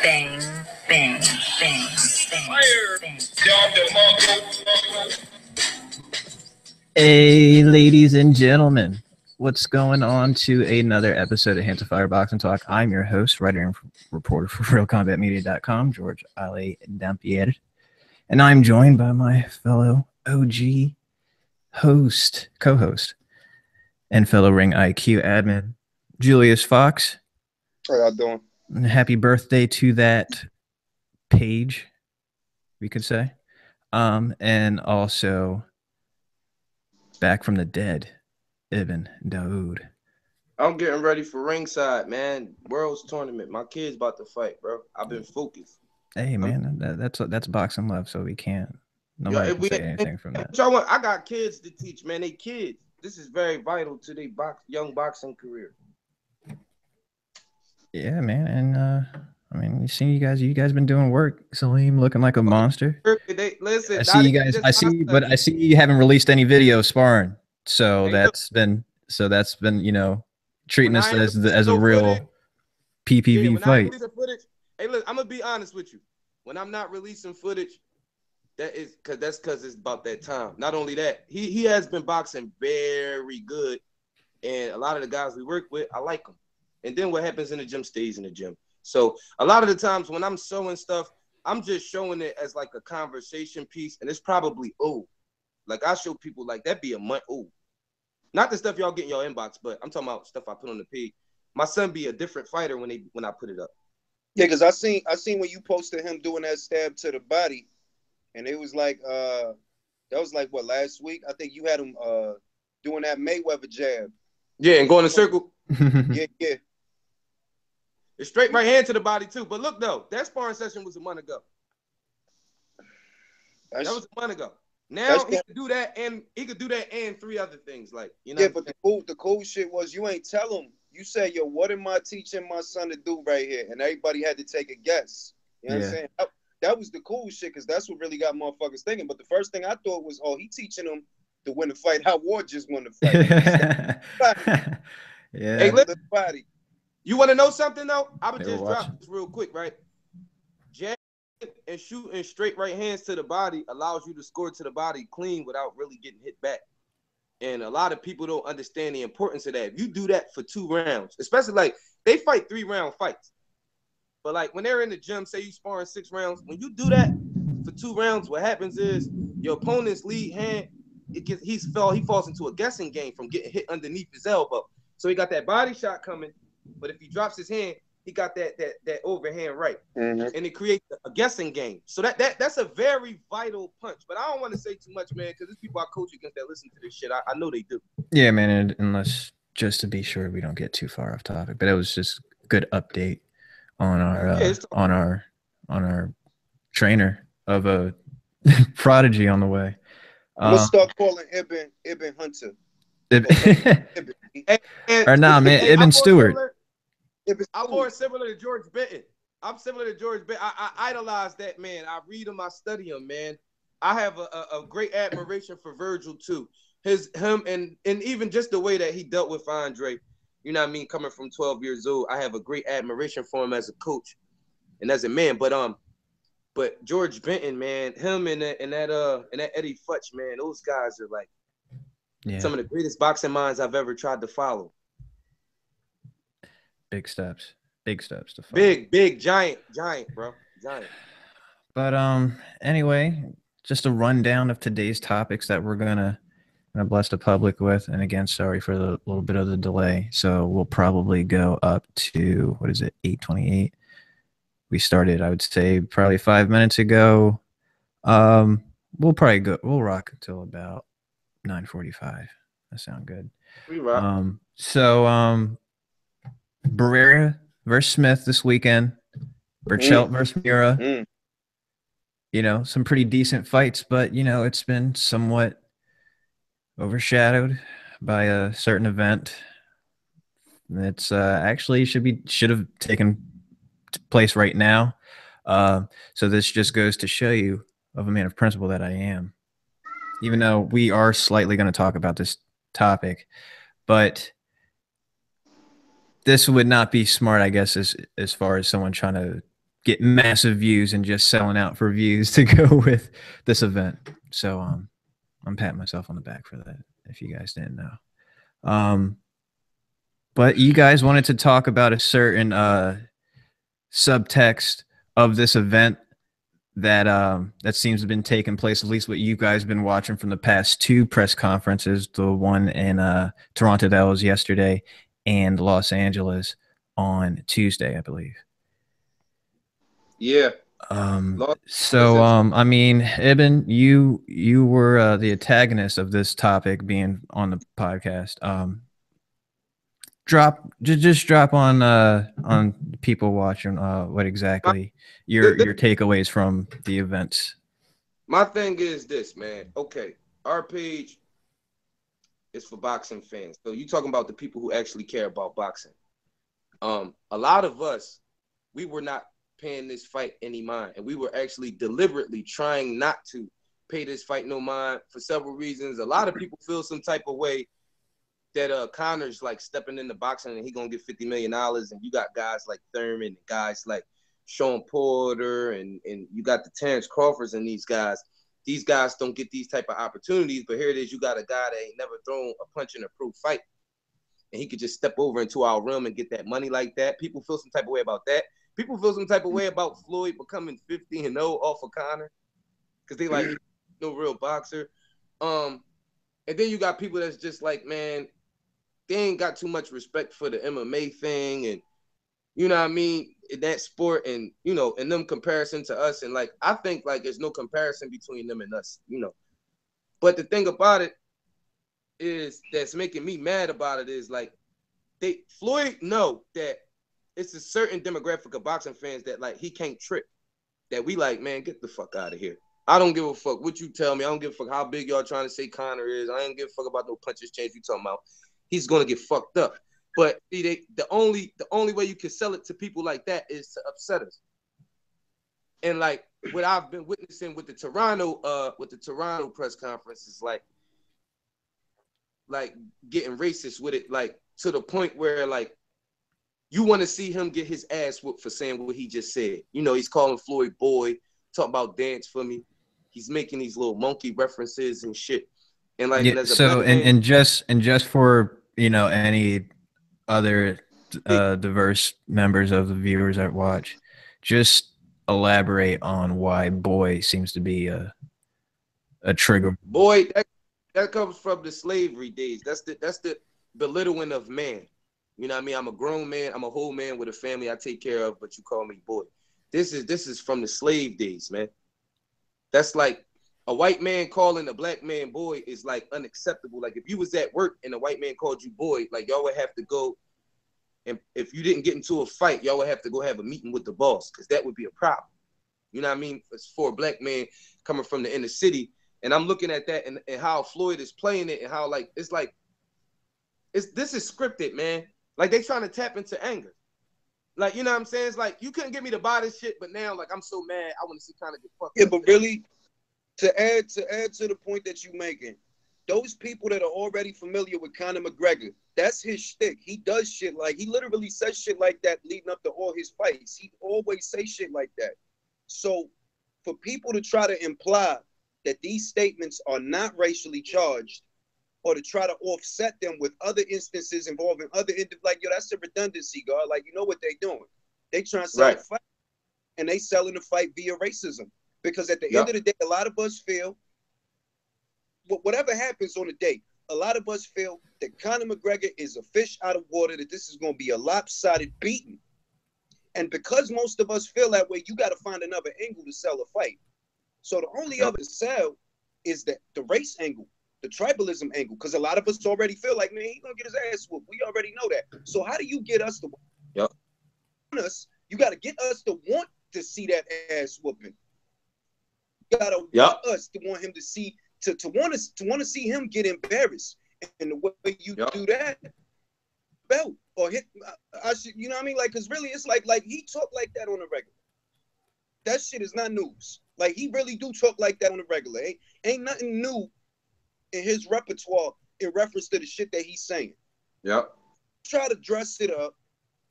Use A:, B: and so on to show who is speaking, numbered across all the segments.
A: Bang, bang, bang, bang.
B: Hey, ladies and gentlemen, what's going on to another episode of Hands of Fire Boxing Talk? I'm your host, writer and reporter for RealCombatMedia.com, G.Alé Dampier, and I'm joined by my fellow OG host, co-host, and fellow Ring IQ admin, Julius Fox.
C: How y'all doing?
B: Happy birthday to that page, we could say. And also back from the dead, Ibn Daoud.
D: I'm getting ready for ringside, man. World's tournament. My kid's about to fight, bro. I've been focused.
B: Hey, man, that's boxing love, so we can't. Nobody can say anything from that.
D: I got kids to teach, man. They kids. This is very vital to their young boxing career.
B: Yeah, man, and I mean, you guys been doing work. Bsalim looking like a monster.
D: Listen,
B: I see you guys. I see you haven't released any video sparring. So that's been treating us as a real PPV fight.
D: Hey, look, I'm gonna be honest with you. When I'm not releasing footage, that's because it's about that time. Not only that, he has been boxing very good, and a lot of the guys we work with, I like them. And then what happens in the gym stays in the gym. So a lot of the times when I'm showing stuff, I'm just showing it as like a conversation piece, and it's probably old. Like I show people like that be a month old. Not the stuff y'all get in your inbox, but I'm talking about stuff I put on the page. My son be a different fighter when I put it up.
C: Yeah, because I seen when you posted him doing that stab to the body, and it was like that was like what, last week? I think you had him doing that Mayweather jab.
D: Yeah, and going in a circle.
C: Yeah.
D: It's straight right hand to the body too. But look though, that sparring session was a month ago. That was a month ago. Now he could do that, and three other things, like, you know.
C: Yeah, but the cool shit was you ain't tell him. You said, yo, what am I teaching my son to do right here? And everybody had to take a guess. You know what I'm saying? That was the cool shit, because that's what really got motherfuckers thinking. But the first thing I thought was, oh, he teaching them to win the fight. How Ward just won the fight.
B: Yeah.
D: Hey, listen, you want to know something though? I would just drop this real quick, right? Jabbing and shooting straight right hands to the body allows you to score to the body clean without really getting hit back. And a lot of people don't understand the importance of that. If you do that for 2 rounds, especially like they fight 3-round fights, but like when they're in the gym, say you sparring 6 rounds, when you do that for 2 rounds, what happens is your opponent's lead hand, he falls into a guessing game from getting hit underneath his elbow. So he got that body shot coming, but if he drops his hand, he got that overhand right, and it creates a guessing game. So that's a very vital punch. But I don't want to say too much, man, because there's people I coach against that listen to this shit. I know they do.
B: Yeah, man. And unless, just to be sure we don't get too far off topic, but it was just a good update on our trainer of a prodigy on the way.
C: I'm gonna start calling Ibn Hunter.
B: Or nah, man, Ibn Stewart.
D: I'm more similar to George Benton. I'm similar to George Benton. I idolize that man. I read him, I study him, man. I have a great admiration for Virgil too. Him and even just the way that he dealt with Andre. You know what I mean? Coming from 12 years old, I have a great admiration for him as a coach and as a man. But George Benton, man, him and that Eddie Futch, man, those guys are like some of the greatest boxing minds I've ever tried to follow.
B: Big steps to follow.
D: Big, giant, bro, giant.
B: But anyway, just a rundown of today's topics that we're gonna bless the public with. And again, sorry for the little bit of the delay. So we'll probably go up to, what is it, 8:28. We started, I would say, probably 5 minutes ago. We'll rock until about 9:45. That sounds good.
D: We rock.
B: Barrera versus Smith this weekend. Berchelt versus Miura. You know, some pretty decent fights, but you know, it's been somewhat overshadowed by a certain event. It's actually should have taken place right now. So this just goes to show you of a man of principle that I am. Even though we are slightly going to talk about this topic, but this would not be smart, I guess, as far as someone trying to get massive views and just selling out for views to go with this event. So I'm patting myself on the back for that, if you guys didn't know. But you guys wanted to talk about a certain subtext of this event that seems to have been taking place, at least what you guys have been watching from the past two press conferences, the one in Toronto that was yesterday and Los Angeles on Tuesday, I believe.
D: Yeah.
B: I mean, Ibn, you were the antagonist of this topic being on the podcast. Drop on people watching what exactly your takeaways from the events.
D: My thing is this, man. Okay, our page is for boxing fans. So you talking about the people who actually care about boxing. A lot of us, we were not paying this fight any mind, and we were actually deliberately trying not to pay this fight no mind for several reasons. A lot of people feel some type of way that Connor's like stepping into boxing and he gonna get $50 million, and you got guys like Thurman and guys like Sean Porter and you got the Terrence Crawfords and these guys. These guys don't get these type of opportunities, but here it is, you got a guy that ain't never thrown a punch in a pro fight, and he could just step over into our realm and get that money like that. People feel some type of way about that. People feel some type of way about Floyd becoming 50-0 off of Connor because they like no real boxer. And then you got people that's just like, man, they ain't got too much respect for the MMA thing, and you know what I mean, in that sport, and you know, in them comparison to us, and like I think like there's no comparison between them and us, you know. But the thing about it is that's making me mad about it is like Floyd know that it's a certain demographic of boxing fans that like he can't trip. That we like, man, get the fuck out of here. I don't give a fuck what you tell me. I don't give a fuck how big y'all trying to say Conor is. I ain't give a fuck about no punches change you talking about. He's gonna get fucked up. But the only way you can sell it to people like that is to upset us. And like what I've been witnessing with the Toronto press conference is like getting racist with it, like to the point where like you want to see him get his ass whooped for saying what he just said. You know, he's calling Floyd boy, talking about dance for me. He's making these little monkey references and shit. And like,
B: yeah, and just for, you know, any other diverse members of the viewers that watch, just elaborate on why boy seems to be a trigger.
D: Boy, that comes from the slavery days. That's the belittling of man. You know what I mean? I'm a grown man. I'm a whole man with a family I take care of, but you call me boy. This is from the slave days, man. That's like a white man calling a black man boy is like unacceptable. Like if you was at work and a white man called you boy, like y'all would have to go, and if you didn't get into a fight, y'all would have to go have a meeting with the boss because that would be a problem. You know what I mean? It's for a black man coming from the inner city. And I'm looking at that and how Floyd is playing it and how like this is scripted, man. Like they trying to tap into anger. Like, you know what I'm saying? It's like you couldn't get me to buy this shit, but now like I'm so mad I want to see kind of get fucked up.
C: Yeah, but really, to add to the point that you're making, those people that are already familiar with Conor McGregor, that's his shtick. He does shit like, he literally says shit like that leading up to all his fights. He always say shit like that. So for people to try to imply that these statements are not racially charged or to try to offset them with other instances involving other like, yo, that's a redundancy, God. Like, you know what they doing? They trying to sell a fight, and they selling the fight via racism. Because at the end of the day, a lot of us feel, whatever happens on the day, a lot of us feel that Conor McGregor is a fish out of water, that this is going to be a lopsided beating. And because most of us feel that way, you got to find another angle to sell a fight. So the only other sell is the race angle, the tribalism angle, because a lot of us already feel like, man, he's gonna get his ass whooped. We already know that. So how do you get us to us? You got to get us to want to see that ass whooping. You got to want us to want him to see to want to see him get embarrassed. And the way you do that, belt or hit, I should, you know what I mean? Like, cause really, it's like he talk like that on the regular. That shit is not news. Like, he really do talk like that on the regular. Ain't nothing new in his repertoire in reference to the shit that he's saying.
D: Yep.
C: Try to dress it up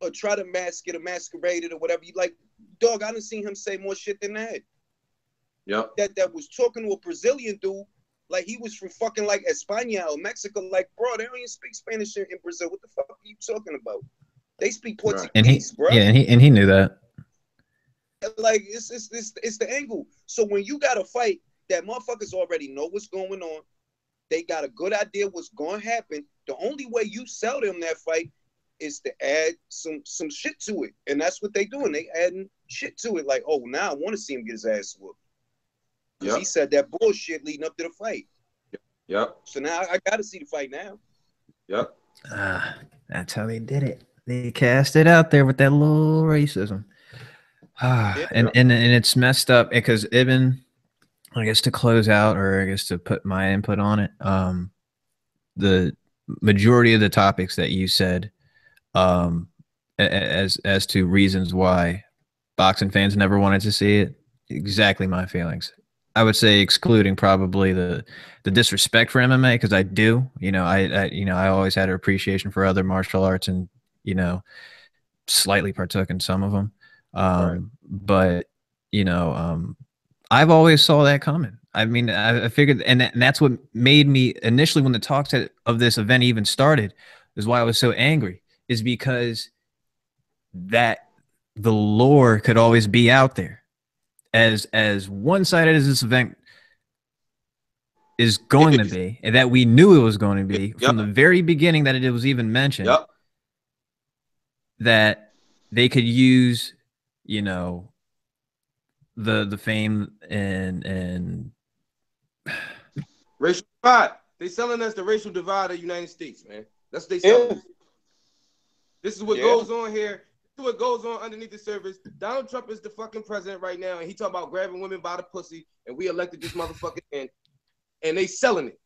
C: or try to mask it or masquerade it or whatever you like. Dog, I done seen him say more shit than that.
D: Yep.
C: That was talking to a Brazilian dude like he was from fucking like España or Mexico. Like, bro, they don't even speak Spanish in Brazil. What the fuck are you talking about? They speak Portuguese, bro.
B: Yeah, and he knew that.
C: Like, it's the angle. So when you got a fight that motherfuckers already know what's going on, they got a good idea what's going to happen. The only way you sell them that fight is to add some shit to it, and that's what they doing. They adding shit to it. Like, oh, now I want to see him get his ass whooped because he said that bullshit leading up to the fight.
D: Yep.
C: So now I got to see the fight now.
D: Yep.
B: That's how they did it. They cast it out there with that little racism. And it's messed up because Ibn, I guess to close out, or I guess to put my input on it, the majority of the topics that you said, as to reasons why boxing fans never wanted to see it, exactly my feelings. I would say excluding probably the disrespect for MMA, because I do, I always had an appreciation for other martial arts and, slightly partook in some of them. But, I've always saw that coming. I mean, I figured, and that's what made me initially, when the talks of this event even started, is why I was so angry, is because that the lore could always be out there. As one-sided as this event is going to be, and that we knew it was going to be from the very beginning that it was even mentioned, that they could use, the fame and
D: racial divide. They selling us the racial divide of the United States, man. That's what they selling. This is what goes on here. This is what goes on underneath the surface. Donald Trump is the fucking president right now, and he talking about grabbing women by the pussy, and we elected this motherfucker in, and they selling it.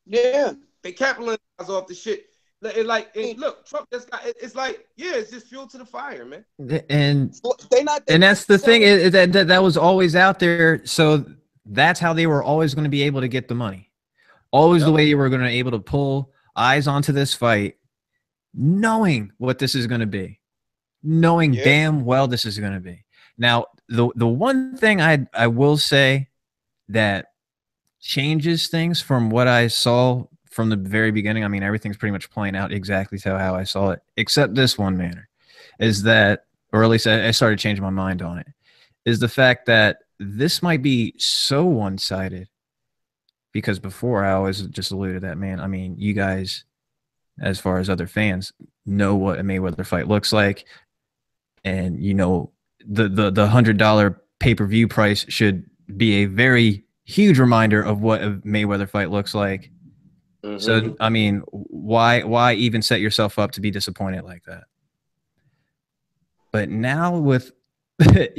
C: Yeah.
D: They capitalize off the shit. And look, Trump just got, it's like, it's just fuel to the fire, man.
B: And that's the thing, is that was always out there. So that's how they were always going to be able to get the money. Always the way you were going to be able to pull eyes onto this fight, knowing what this is going to be. Knowing damn well this is going to be. Now, the one thing I will say that changes things from what I saw from the very beginning, I mean, everything's pretty much playing out exactly how I saw it, except this one manner, is that, or at least I started changing my mind on it, is the fact that this might be so one-sided, because before I always just alluded to that, man, I mean, you guys, as far as other fans, know what a Mayweather fight looks like. And, the $100 pay-per-view price should be a very huge reminder of what a Mayweather fight looks like. So, I mean, why even set yourself up to be disappointed like that? But now with, the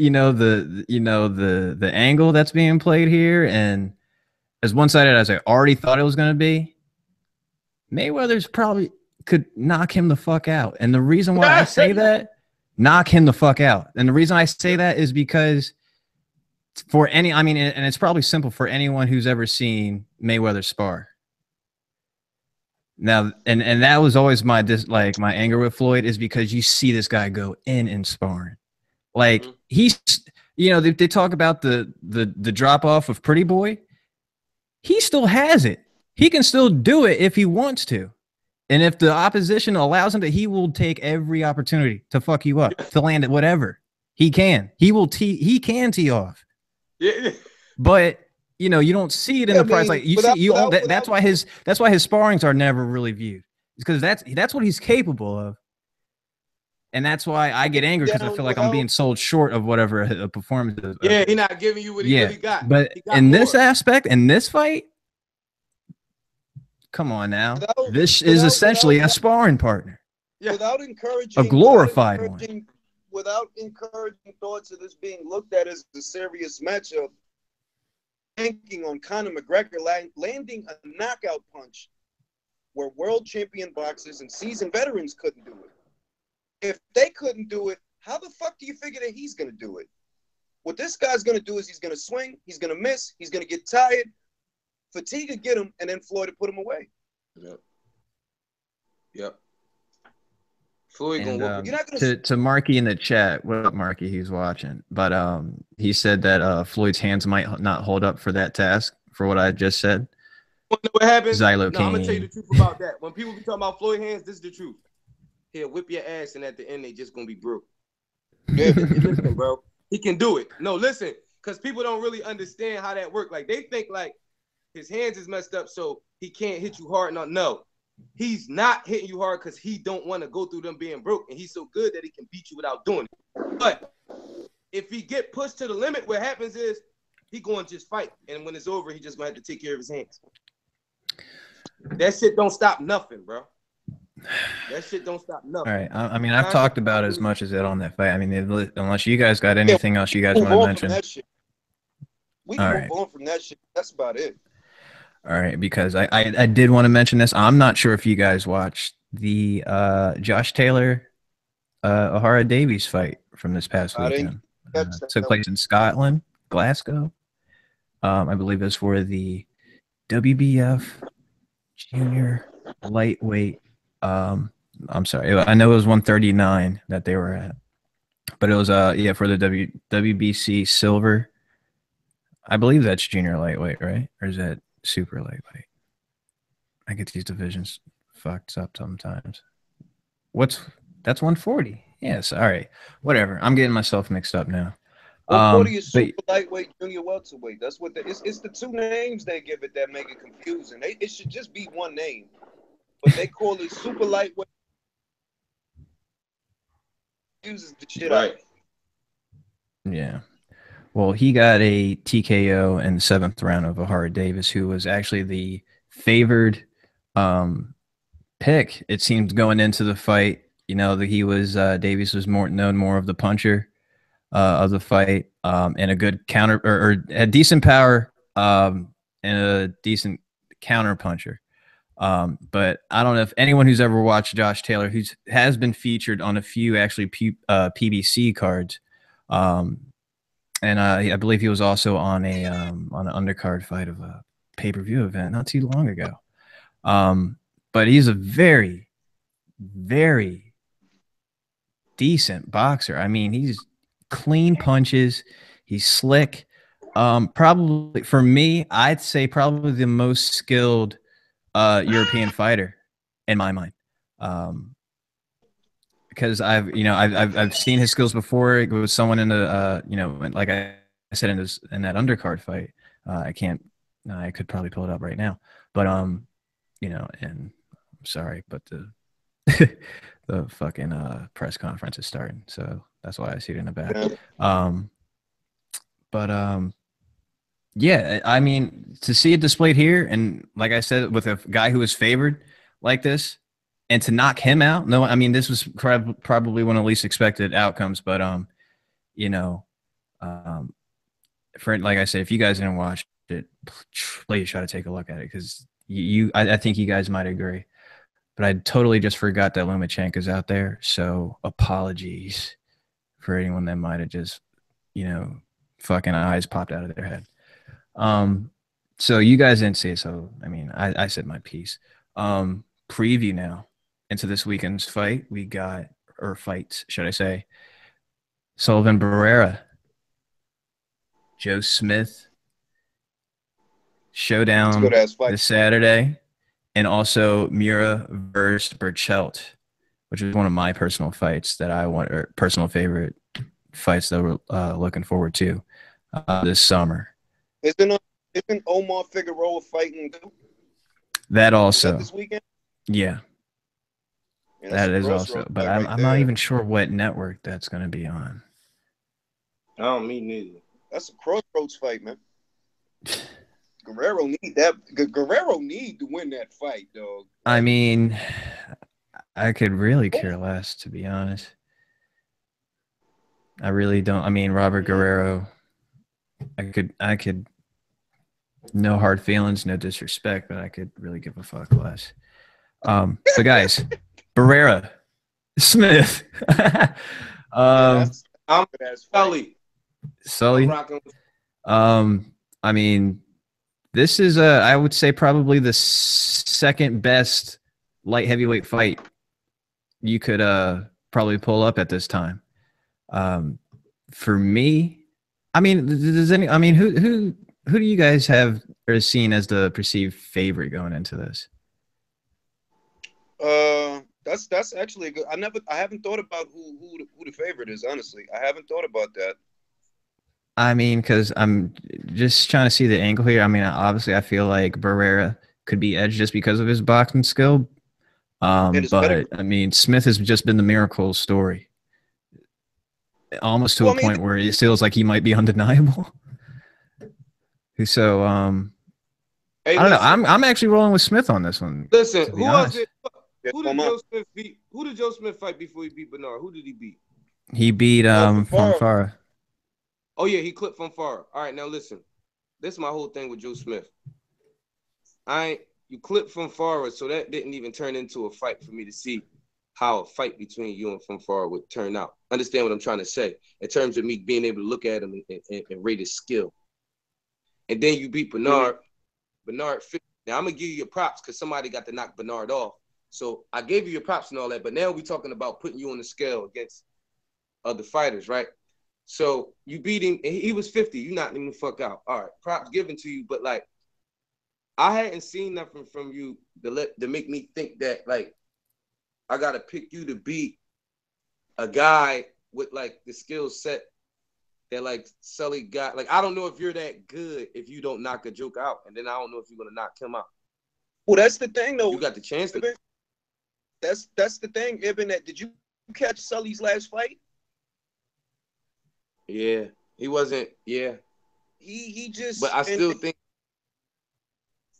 B: angle that's being played here, and as one-sided as I already thought it was going to be, Mayweather's probably could knock him the fuck out. And the reason why I say that, knock him the fuck out. And the reason I say that is because and it's probably simple for anyone who's ever seen Mayweather spar. Now, and that was always my anger with Floyd, is because you see this guy go in sparring. Like, he's, they talk about the drop off of Pretty Boy. He still has it. He can still do it if he wants to. And if the opposition allows him to, he will take every opportunity to fuck you up, to land at whatever he can. He can tee off.
D: Yeah.
B: But you don't see it in the price. Like that's why his sparrings are never really viewed. Because that's what he's capable of. And that's why I get angry, because I feel like I'm being sold short of whatever a performance is.
D: Yeah, he's not giving you what he really got.
B: But
D: He got
B: in
D: more.
B: this aspect, in this fight, come on now. This is essentially a sparring partner.
C: Without encouraging,
B: a glorified one.
C: Without encouraging thoughts of this being looked at as a serious matchup, banking on Conor McGregor landing a knockout punch where world champion boxers and seasoned veterans couldn't do it. If they couldn't do it, how the fuck do you figure that he's going to do it? What this guy's going to do is he's going to swing, he's going to miss, he's going to get tired, fatigue will get him, and then Floyd will put him away.
D: Yep. Floyd
B: and,
D: gonna
B: to Marky in the chat, what up, Marky? He's watching, but he said that Floyd's hands might not hold up for that task. For what I just said.
D: What happens?
B: Xylocaine.
D: No, I'm gonna tell you the truth about that. When people be talking about Floyd hands, this is the truth. He'll whip your ass, and at the end, they just gonna be broke. Yeah, listen, bro. He can do it. No, listen, because people don't really understand how that works. Like, they think like his hands is messed up, so he can't hit you hard. No, he's not hitting you hard because he don't want to go through them being broke, and he's so good that he can beat you without doing it. But if he get pushed to the limit, what happens is he going to just fight, and when it's over, he just gonna have to take care of his hands. That shit don't stop nothing, bro. That shit don't stop nothing.
B: All right. I mean, I've talked about as much as that on that fight. I mean, unless you guys got anything else you guys want to mention.
C: We can move on from that shit. That's about it.
B: All right, because I did want to mention this. I'm not sure if you guys watched the Josh Taylor O'Hara Davies fight from this past weekend. Took place in Scotland, Glasgow. I believe it was for the WBF junior lightweight. I'm sorry, I know it was 139 that they were at, but it was for the WBC silver. I believe that's junior lightweight, right? Or is that super lightweight? I get these divisions fucked up sometimes. That's 140? Yes. All right. Whatever. I'm getting myself mixed up now.
C: 140 is super lightweight, junior welterweight. That's what it's the two names they give it that make it confusing. It should just be one name, but they call it super lightweight. Uses the shit out.
B: Yeah. Well, he got a TKO in the 7th round of O'Hara Davies, who was actually the favored pick. It seemed going into the fight, you know, that he was Davies was more of the puncher of the fight, and a good counter or a decent power and a decent counter puncher. But I don't know if anyone who's ever watched Josh Taylor, who has been featured on a few actually PBC cards. And I believe he was also on an undercard fight of a pay-per-view event not too long ago. But he's a very, very decent boxer. I mean, he's clean punches. He's slick. Probably for me, I'd say probably the most skilled European fighter in my mind. Because I've seen his skills before. It was someone in the like I said in that undercard fight. I could probably pull it up right now, but and I'm sorry, but the the fucking press conference is starting, so that's why I see it in the back. Yeah, I mean, to see it displayed here, and like I said, with a guy who was favored like this. And to knock him out, no, I mean, this was probably one of the least expected outcomes. But, for like I said, if you guys didn't watch it, please try to take a look at it because I think you guys might agree. But I totally just forgot that Lomachenko's out there. So apologies for anyone that might have just, fucking eyes popped out of their head. So you guys didn't see it. So, I mean, I said my piece. Preview now. Into this weekend's fight, we got, or fights, should I say, Sullivan Barrera, Joe Smith, showdown this Saturday, and also Miura versus Berchelt, which is one of my personal fights that I want, or personal favorite fights that we're looking forward to this summer.
C: Isn't Omar Figueroa fighting too?
B: That also.
C: This weekend?
B: Yeah.
C: And that's
B: That
C: a
B: is also,
C: crossroads
B: but
C: fight right
B: I'm not
C: there.
B: even sure what network that's going to be on.
D: I don't mean neither.
C: That's a crossroads fight, man. Guerrero need that. Guerrero need to win that fight, dog.
B: I mean, I could really care less, to be honest. I really don't. I mean, Robert Guerrero, I could, no hard feelings, no disrespect, but I could really give a fuck less. So guys, Barrera, Smith,
C: That's
D: Sully.
B: Sully.
D: I'm rocking with
B: I mean, this is I would say probably the second best light heavyweight fight you could probably pull up at this time. For me, I mean, who do you guys have or seen as the perceived favorite going into this?
C: That's actually a good. I haven't thought about who the favorite is. Honestly, I haven't thought about that.
B: I mean, because I'm just trying to see the angle here. I mean, obviously, I feel like Barrera could be edged just because of his boxing skill. But I mean, Smith has just been the miracle story, almost to a point where it feels like he might be undeniable. So, I don't know. I'm actually rolling with Smith on this one.
D: Listen, who else? Who did Joe Smith beat? Who did Joe Smith fight before he beat Bernard? Who did he beat?
B: He beat Fonfara.
D: Oh yeah, he clipped Fonfara. All right, now listen. This is my whole thing with Joe Smith. You clipped Fonfara, so that didn't even turn into a fight for me to see how a fight between you and Fonfara would turn out. Understand what I'm trying to say in terms of me being able to look at him and rate his skill. And then you beat Bernard. Bernard. Now I'm gonna give you your props because somebody got to knock Bernard off. So I gave you your props and all that, but now we're talking about putting you on the scale against other fighters, right? So you beat him, and he was 50. You knocked him the fuck out. All right, props given to you, but like I hadn't seen nothing from you to make me think that like I gotta pick you to beat a guy with like the skill set that like Sully got. Like I don't know if you're that good if you don't knock a joke out, and then I don't know if you're gonna knock him out.
C: Well, that's the thing though.
D: You got the chance to.
C: That's the thing, Ibn. Did you catch Sully's last fight?
D: Yeah, he wasn't. Yeah,
C: he just.
D: But I still think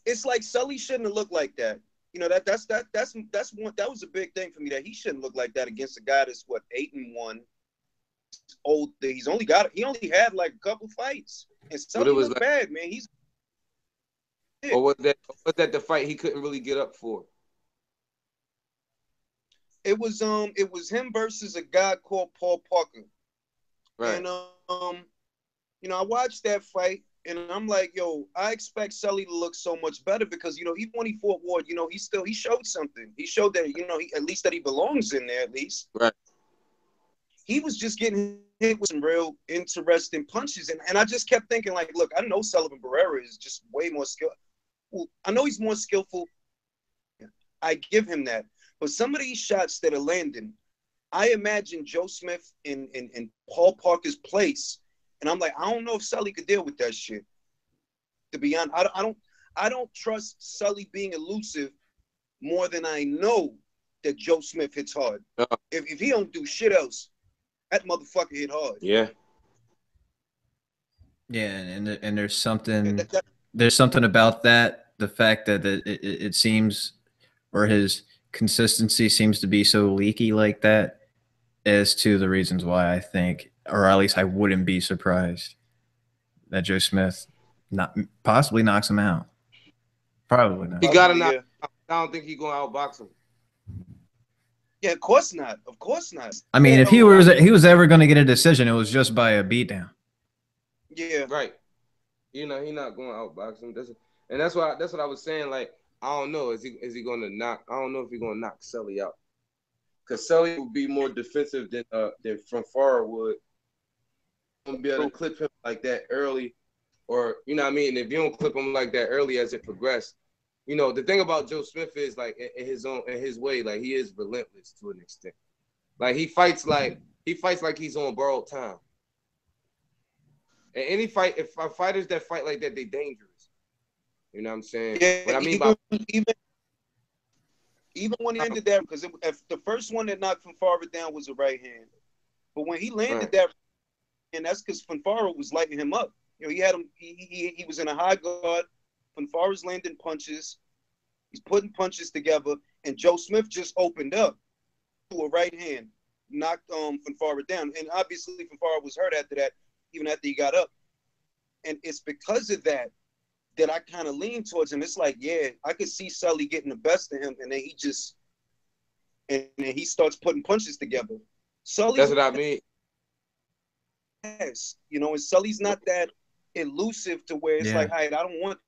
C: it's like Sully shouldn't have looked like that. You know that's one that was a big thing for me that he shouldn't look like that against a guy that's 8-1. Old. He only had like a couple fights, and Sully was like, bad, man.
D: Or was that the fight he couldn't really get up for?
C: It was him versus a guy called Paul Parker. Right. And I watched that fight and I'm like, yo, I expect Sully to look so much better because even when he fought Ward, he showed something. He showed that at least that he belongs in there at least.
D: Right.
C: He was just getting hit with some real interesting punches, and I just kept thinking like, look, I know Sullivan Barrera is just way more skillful. Well, I know he's more skillful. I give him that. But some of these shots that are landing, I imagine Joe Smith in Paul Parker's place, and I'm like, I don't know if Sully could deal with that shit. To be honest, I don't trust Sully being elusive more than I know that Joe Smith hits hard. If he don't do shit else, that motherfucker hit hard.
D: Yeah.
B: Yeah, and there's something about that. The fact that it seems, or his consistency seems to be so leaky like that, as to the reasons why I think, or at least I wouldn't be surprised that Joe Smith possibly knocks him out. Probably not.
D: He got to knock. I don't think he's going to outbox him.
C: Yeah, of course not. Of course not.
B: I mean, if he was ever going to get a decision, it was just by a beatdown.
C: Yeah.
D: Right. He's not going to outbox him. That's what I was saying. Like, I don't know. Is he going to knock? I don't know if he's going to knock Sully out. Because Sully would be more defensive than Fonfara would. Won't be able to clip him like that early, or you know what I mean. If you don't clip him like that early as it progressed, the thing about Joe Smith is like in his way, like he is relentless to an extent. Like he fights like he's on borrowed time. And any fight, if fighters that fight like that, they dangerous. You know what I'm saying?
C: Yeah,
D: what I mean
C: Even when he ended that, because if the first one that knocked Fonfara down was a right hand, but when he landed that, and that's because Fonfara was lighting him up. He had him. He was in a high guard. Fonfara's landing punches. He's putting punches together, and Joe Smith just opened up to a right hand, knocked Fonfara down, and obviously Fonfara was hurt after that, even after he got up. And it's because of that I kind of lean towards him. It's like, yeah, I could see Sully getting the best of him, and then then he starts putting punches together.
D: That's what I mean.
C: Yes, and Sully's not that elusive to where it's like, all right, I don't want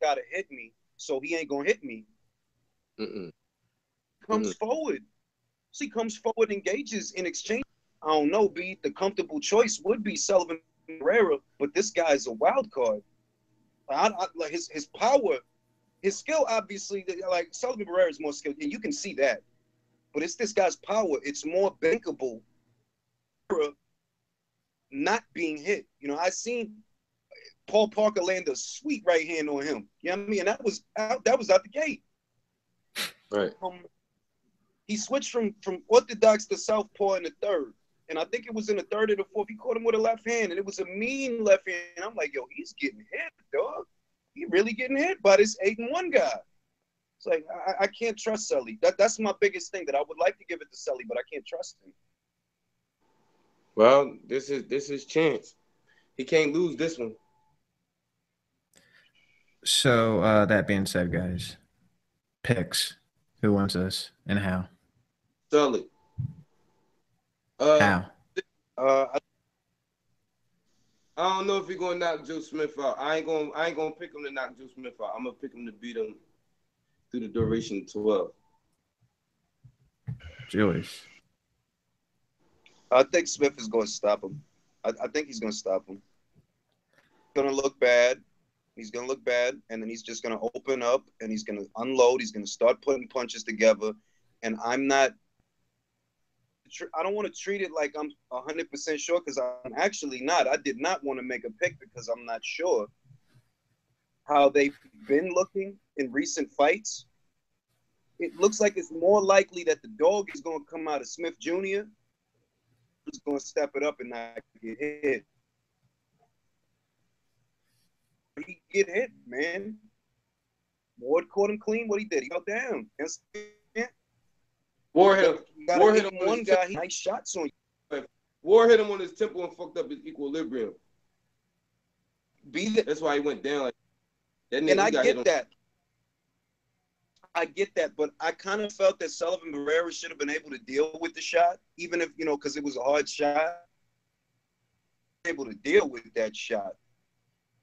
C: guy to hit me, so he ain't gonna hit me. Comes forward. So he comes forward, engages in exchange. I don't know, B. The comfortable choice would be Sullivan Barrera, but this guy's a wild card. Like his power, his skill, obviously, like Sullivan Barrera is more skilled, and you can see that. But it's this guy's power. It's more bankable. Not being hit. I seen Paul Parker land a sweet right hand on him. You know what I mean? And that was out the gate.
D: Right.
C: He switched from orthodox to southpaw in the third. And I think it was in the third or the fourth. He caught him with a left hand, and it was a mean left hand. And I'm like, yo, he's getting hit, dog. He really getting hit by this 8-1 guy. It's like, I can't trust Sully. That's my biggest thing, that I would like to give it to Sully, but I can't trust him.
D: Well, this is his chance. He can't lose this one.
B: So that being said, guys, picks. Who wants this and how?
D: Sully.
B: How?
D: I don't know if he's gonna knock Joe Smith out. I ain't gonna pick him to knock Joe Smith out. I'm gonna pick him to beat him through the duration 12.
B: Julius.
C: I think Smith is going to stop him. I think he's going to stop him. He's going to look bad. He's going to look bad, and then he's just going to open up, and he's going to unload. He's going to start putting punches together, and I don't want to treat it like I'm 100% sure, because I'm actually not. I did not want to make a pick because I'm not sure how they've been looking in recent fights. It looks like it's more likely that the dog is going to come out of Smith Jr. He's going to step it up and not get hit. He get hit, man. Ward caught him clean. What he did, he fell down.
D: Ward hit him
C: one guy. Nice shots on you.
D: Ward hit him on his temple and fucked up his equilibrium. That's why he went down like that.
C: And I get that. I get that, but I kind of felt that Sullivan Barrera should have been able to deal with the shot, even if, because it was a hard shot. Able to deal with that shot.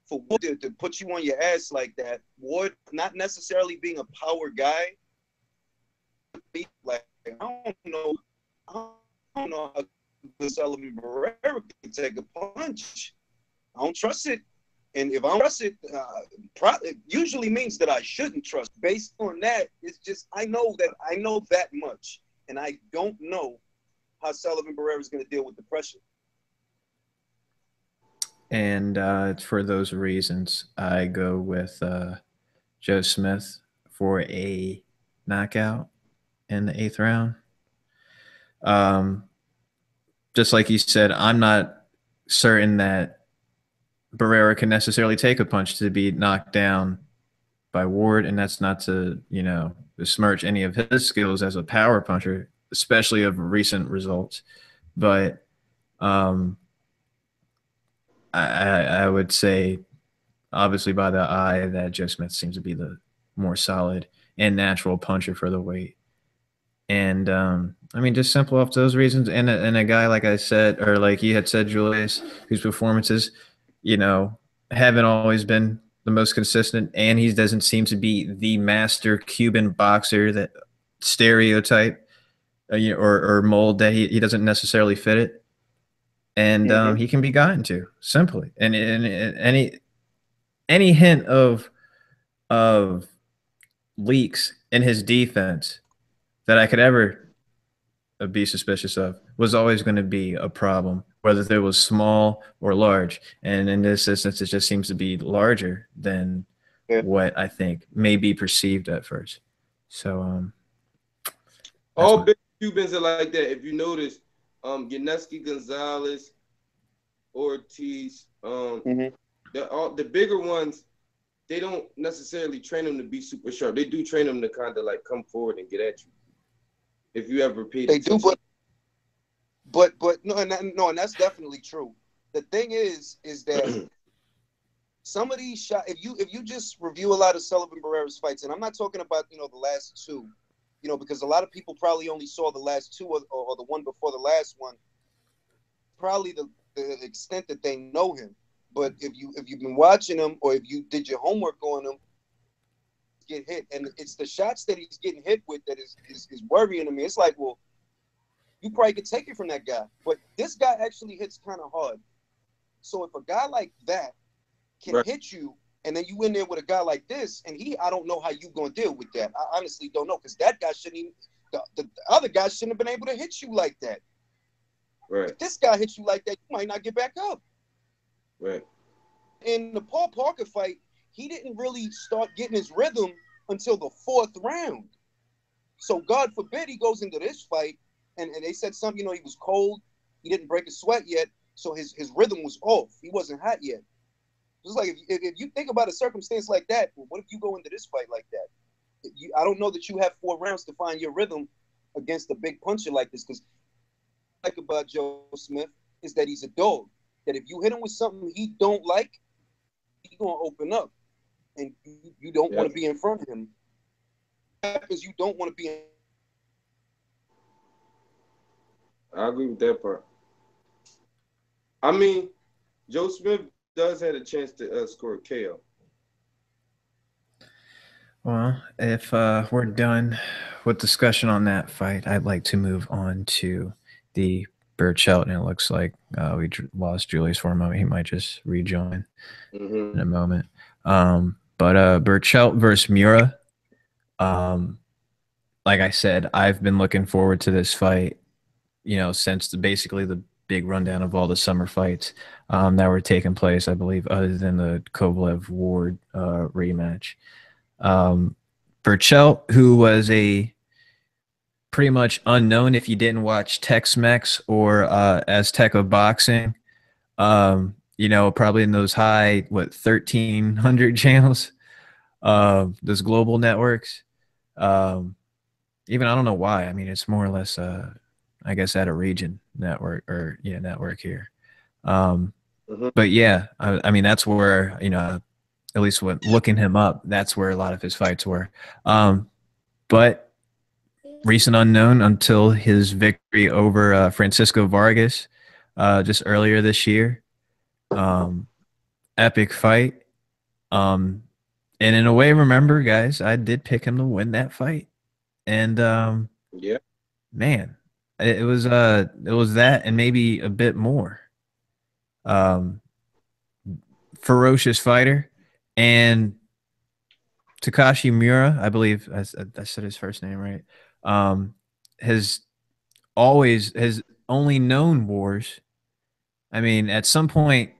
C: For Ward to put you on your ass like that, Ward not necessarily being a power guy, like I don't know how Sullivan Barrera can take a punch. I don't trust it. And if I don't trust it, it usually means that I shouldn't trust. Based on that, it's just I know that much, and I don't know how Sullivan Barrera is going to deal with the pressure.
B: And for those reasons, I go with Joe Smith for a knockout in the 8th round. Just like you said, I'm not certain that Barrera can necessarily take a punch to be knocked down by Ward, and that's not to, besmirch any of his skills as a power puncher, especially of recent results. But I would say, obviously by the eye, that Joe Smith seems to be the more solid and natural puncher for the weight. And just simple off those reasons, and a guy like I said, or like you had said, Julius, whose performances, haven't always been the most consistent, and he doesn't seem to be the master Cuban boxer that stereotype or mold that he doesn't necessarily fit it. And he can be gotten to simply. And any hint of leaks in his defense that I could ever be suspicious of was always going to be a problem, whether it was small or large. And in this instance, it just seems to be larger than what I think may be perceived at first. So
D: All big Cubans are like that. If you notice, Yaneski Gonzalez, Ortiz, the bigger ones, they don't necessarily train them to be super sharp. They do train them to kind of like come forward and get at you. If you ever paid attention.
C: They do, but no, and that's definitely true. The thing is that some of these shots, if you just review a lot of Sullivan Barrera's fights, and I'm not talking about the last two, because a lot of people probably only saw the last two or the one before the last one, probably the extent that they know him. But if you've been watching him, or if you did your homework on him, get hit, and it's the shots that he's getting hit with that is worrying to me. It's like, well, you probably could take it from that guy, but this guy actually hits kind of hard. So if a guy like that can hit you, and then you in there with a guy like this, and I don't know how you gonna deal with that. I honestly don't know, because that guy shouldn't even, the other guy shouldn't have been able to hit you like that.
D: Right.
C: If this guy hits you like that, you might not get back up.
D: Right.
C: In the Paul Parker fight, he didn't really start getting his rhythm until the 4th round. So God forbid he goes into this fight, and they said something, he was cold, he didn't break a sweat yet, so his rhythm was off. He wasn't hot yet. Just like if you think about a circumstance like that, well, what if you go into this fight like that? I don't know that you have 4 rounds to find your rhythm against a big puncher like this, because what I like about Joe Smith is that he's a dog. That if you hit him with something he don't like, he's gonna open up, and you don't want to be in front of him. Because you don't want to be in.
D: I agree with that part. I mean, Joe Smith does have a chance to score a KO.
B: Well, if we're done with discussion on that fight, I'd like to move on to the Berchelt, and it looks like we lost Julius for a moment. He might just rejoin in a moment. But Berchelt versus Miura. Like I said, I've been looking forward to this fight, since basically the big rundown of all the summer fights that were taking place, I believe, other than the Kovalev-Ward rematch. Berchelt, who was a pretty much unknown if you didn't watch Tex-Mex or Azteca Boxing, probably in those high, 1,300 channels, those global networks. Even I don't know why. I mean, it's more or less, I guess, at a region network network here. But yeah, I mean, that's where, at least when looking him up, that's where a lot of his fights were. But recent unknown until his victory over Francisco Vargas just earlier this year. Epic fight. And in a way, remember, guys, I did pick him to win that fight. And man, it was that and maybe a bit more. Ferocious fighter. And Takashi Miura, I believe I said his first name right, has only known wars. I mean, at some point,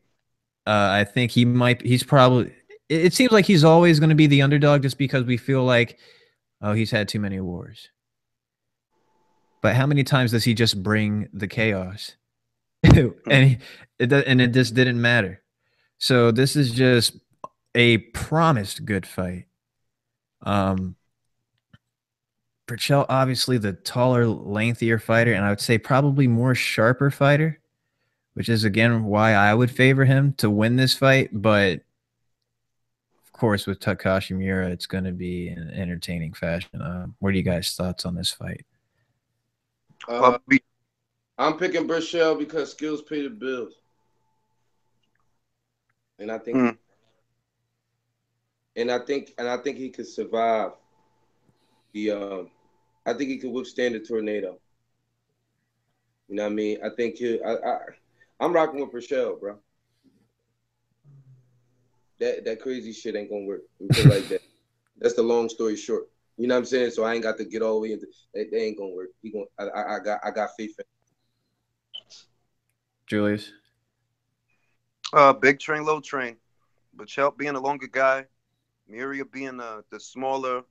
B: I think he's probably, it seems like he's always going to be the underdog just because we feel like, oh, he's had too many wars. But how many times does he just bring the chaos? and it just didn't matter. So this is just a promised good fight. Berchelt, obviously the taller, lengthier fighter, and I would say probably more sharper fighter, which is again why I would favor him to win this fight. But of course, with Takashi Miura, it's going to be an entertaining fashion. What are you guys' thoughts on this fight?
D: I'm picking Berchelt because skills pay the bills, and I think, and I think he could survive the. I think he could withstand the tornado. You know what I mean? I think I'm rocking with Berchelt, bro. That crazy shit ain't gonna work. Like that. That's the long story short. You know what I'm saying? So I ain't got to get all the way into. They ain't gonna work. I got faith in.
B: Julius.
C: Big train, low train. Berchelt being a longer guy, Miura being the smaller,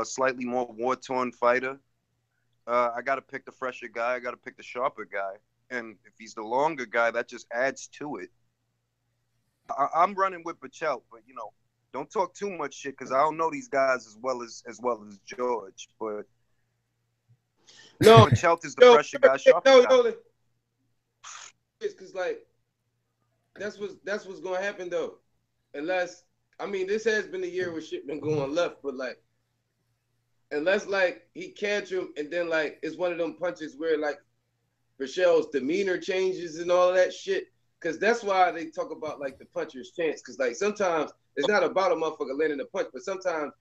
C: slightly more war-torn fighter. I got to pick the fresher guy. I got to pick the sharper guy. And if he's the longer guy, that just adds to it. I'm running with Berchelt, but don't talk too much shit because I don't know these guys as well as George. But
D: no,
C: Berchelt is the fresher guy, sharper guy.
D: It's because like that's what's gonna happen though, unless this has been a year where shit been going left, but like unless like he catch him and then like it's one of them punches where like Berchelt's demeanor changes and all of that shit. Because that's why they talk about like the puncher's chance. Because like sometimes it's not about a motherfucker landing a punch, but sometimes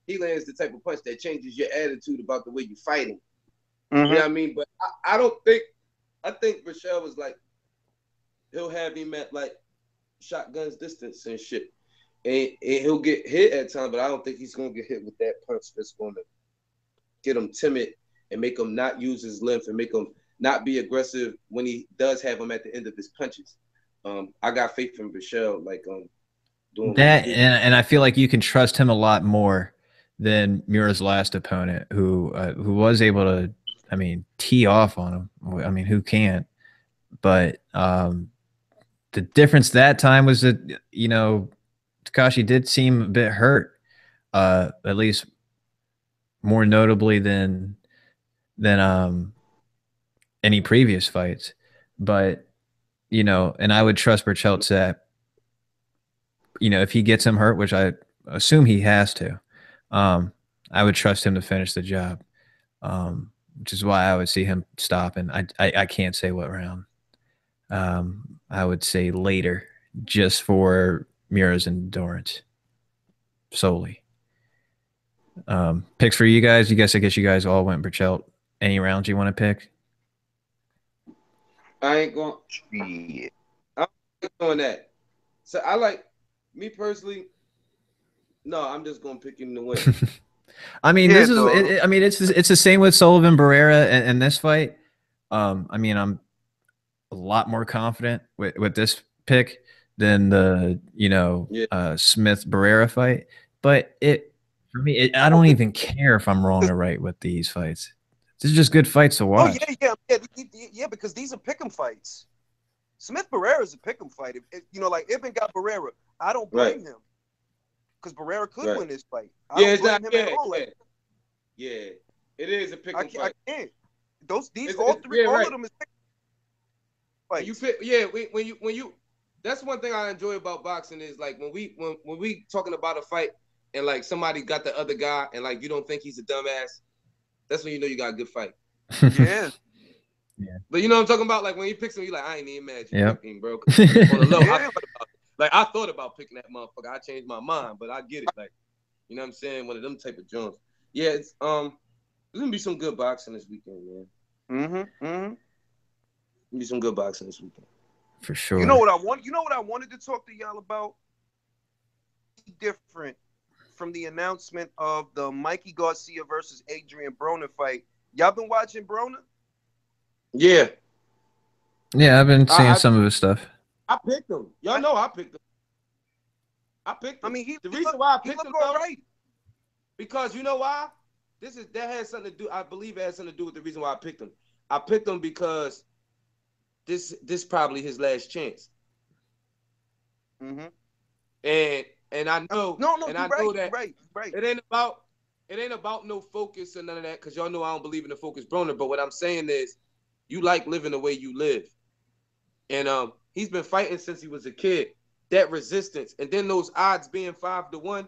D: he lands the type of punch that changes your attitude about the way you fighting.
C: Mm-hmm.
D: You know what I mean? But I don't think I think Berchelt was like he'll have him at like shotguns distance and shit. And he'll get hit at times, but I don't think he's gonna get hit with that punch that's gonna get him timid and make him not use his length and make him not be aggressive when he does have him at the end of his punches. I got faith in Berchelt, like doing
B: that, and I feel like you can trust him a lot more than Miura's last opponent, who was able to, tee off on him. Who can't? But the difference that time was that Takashi did seem a bit hurt, at least more notably than any previous fights. But and I would trust Berchelt that if he gets him hurt, which I assume he has to, I would trust him to finish the job, which is why I would see him stop. And I can't say what round. I would say later, just for Miura's endurance solely. Picks for you guys. I guess you guys all went Berchelt. Any rounds you want to pick?
D: I ain't going. I'm doing that. So I like me personally. No, I'm just gonna pick him to win.
B: This is. It's the same with Sullivan Barrera and this fight. I'm a lot more confident with this pick than the Smith Barrera fight. But for me, I don't even care if I'm wrong or right with these fights. These are just good fights to watch.
C: Oh yeah, because these are pick'em fights. Smith Barrera is a pick'em fight. If Ibn got Barrera, I don't blame him because Barrera could win this fight. I don't blame him at all.
D: Yeah, it is a pick'em fight.
C: I can't. All of them is pick'em fights.
D: When you that's one thing I enjoy about boxing is like when we talking about a fight and like somebody got the other guy and like you don't think he's a dumbass. That's when you know you got a good fight.
C: Yeah.
B: Yeah.
D: But you know what I'm talking about? Like when he picks him, you like, I ain't even mad you picking, bro. On the low, I thought about picking that motherfucker. I changed my mind, but I get it. Like, you know what I'm saying? One of them type of joints. Yeah, it's there's gonna be some good boxing this weekend, man. Gonna be some good boxing this weekend.
B: For sure.
C: You know what I wanted to talk to y'all about? Different from the announcement of the Mikey Garcia versus Adrian Broner fight. Y'all been watching Broner?
D: Yeah.
B: Yeah, I've been seeing some of his stuff.
D: I picked him. Y'all know I picked him. The reason why I picked him though, because you know why? That has something to do. I believe it has something to do with the reason why I picked him. I picked him because this probably his last chance.
C: Mm-hmm.
D: And I know, that
C: right.
D: It ain't about no focus or none of that, because y'all know I don't believe in the focus Broner. But what I'm saying is, you like living the way you live, and he's been fighting since he was a kid. That resistance, and then those odds being 5-1,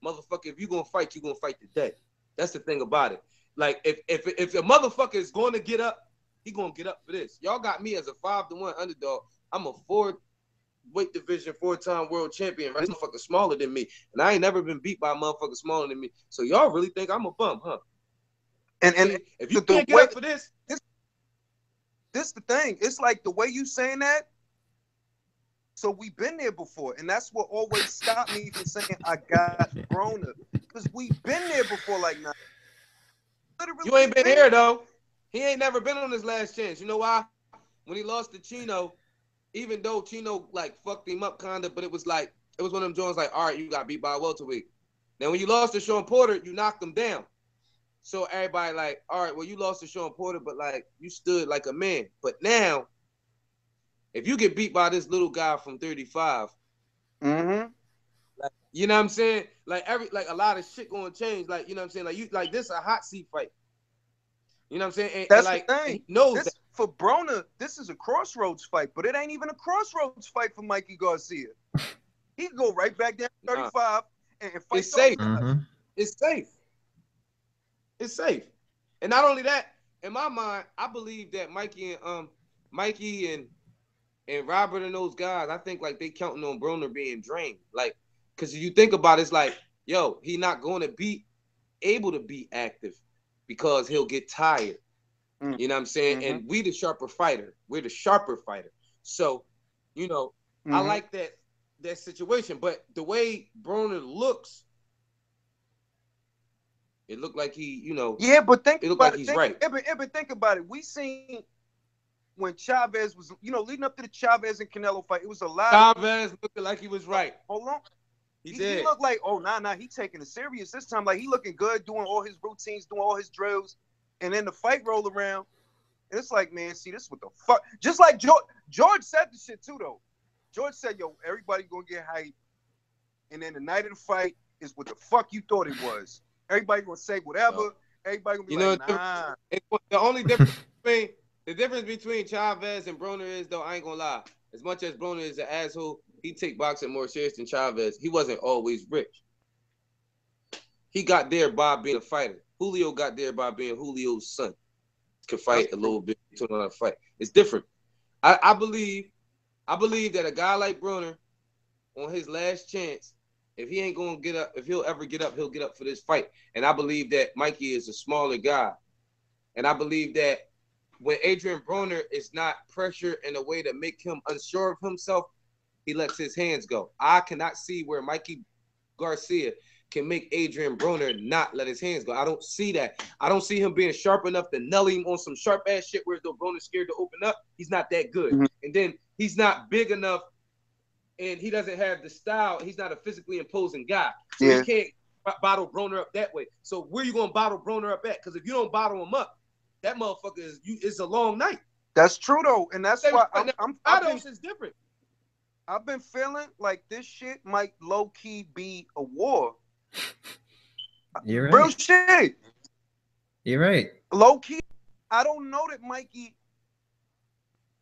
D: motherfucker. If you gonna fight, you gonna fight today. That's the thing about it. Like if a motherfucker is going to get up, he gonna get up for this. Y'all got me as a 5-1 underdog. I'm a 4-weight division 4-time world champion. Right? This motherfucker smaller than me, and I ain't never been beat by a motherfucker smaller than me. So y'all really think I'm a bum, huh?
C: And
D: if you can't get up for this
C: the thing. It's like the way you saying that. So we've been there before, and that's what always stopped me from saying I got Broner, because we've been there before. Like now,
D: you ain't been here though. He ain't never been on his last chance. You know why? When he lost to Chino, even though Chino like fucked him up kinda, but it was one of them joints like, all right, you got beat by a welterweight. Now when you lost to Sean Porter, you knocked him down. So everybody like, all right, well, you lost to Sean Porter, but like you stood like a man. But now, if you get beat by this little guy from 35, like, you know what I'm saying? Like a lot of shit gonna change. Like, you know what I'm saying? Like this a hot seat fight. You know what I'm saying? And,
C: that's
D: like,
C: the thing.
D: He knows
C: this,
D: that.
C: For Broner, this is a crossroads fight, but it ain't even a crossroads fight for Mikey Garcia. He can go right back down to 35 and fight.
D: It's safe.
B: Mhm.
D: It's safe. It's safe. And not only that, in my mind, I believe that Mikey and Robert and those guys, I think like they counting on Broner being drained. Like, because if you think about it, it's like, yo, he not going to be able to be active because he'll get tired. You know what I'm saying? And we the sharper fighter. We're the sharper fighter. So, you know, I like that situation. But the way Broner looks, it looked like he, you know,
C: yeah, but think
D: it looked
C: about
D: like
C: it.
D: he's right.
C: But think about it. We seen when Chavez was, you know, leading up to the Chavez and Canelo fight, it was a lot.
D: Chavez looked like he was right.
C: Hold on.
D: He
C: looked like, oh, nah, he taking it serious this time. Like, he looking good, doing all his routines, doing all his drills. And then the fight roll around. And it's like, man, see, this is what the fuck. Just like George said the shit too, though. George said, yo, everybody gonna get hype. And then the night of the fight is what the fuck you thought it was. Everybody gonna say whatever. No. Everybody gonna be like, nah.
D: The only difference between Chavez and Broner is, though, I ain't gonna lie. As much as Broner is an asshole, he take boxing more serious than Chavez. He wasn't always rich. He got there by being a fighter. Julio got there by being Julio's son. Could fight a little bit to another fight. It's different. I believe that a guy like Broner, on his last chance, if he ain't gonna get up, if he'll ever get up, he'll get up for this fight. And I believe that Mikey is a smaller guy. And I believe that when Adrian Broner is not pressured in a way to make him unsure of himself, he lets his hands go. I cannot see where Mikey Garcia can make Adrian Broner not let his hands go. I don't see that. I don't see him being sharp enough to nail him on some sharp ass shit where though Broner's scared to open up. He's not that good. And then he's not big enough, and he doesn't have the style. He's not a physically imposing guy. So he can't bottle Broner up that way. So where you gonna bottle Broner up at? Because if you don't bottle him up, that motherfucker is a long night.
C: That's true though, and that's why
D: is different.
C: I've been feeling like this shit might low key be a war.
B: You're right.
C: Real shit.
B: You're right.
C: Low key, I don't know that Mikey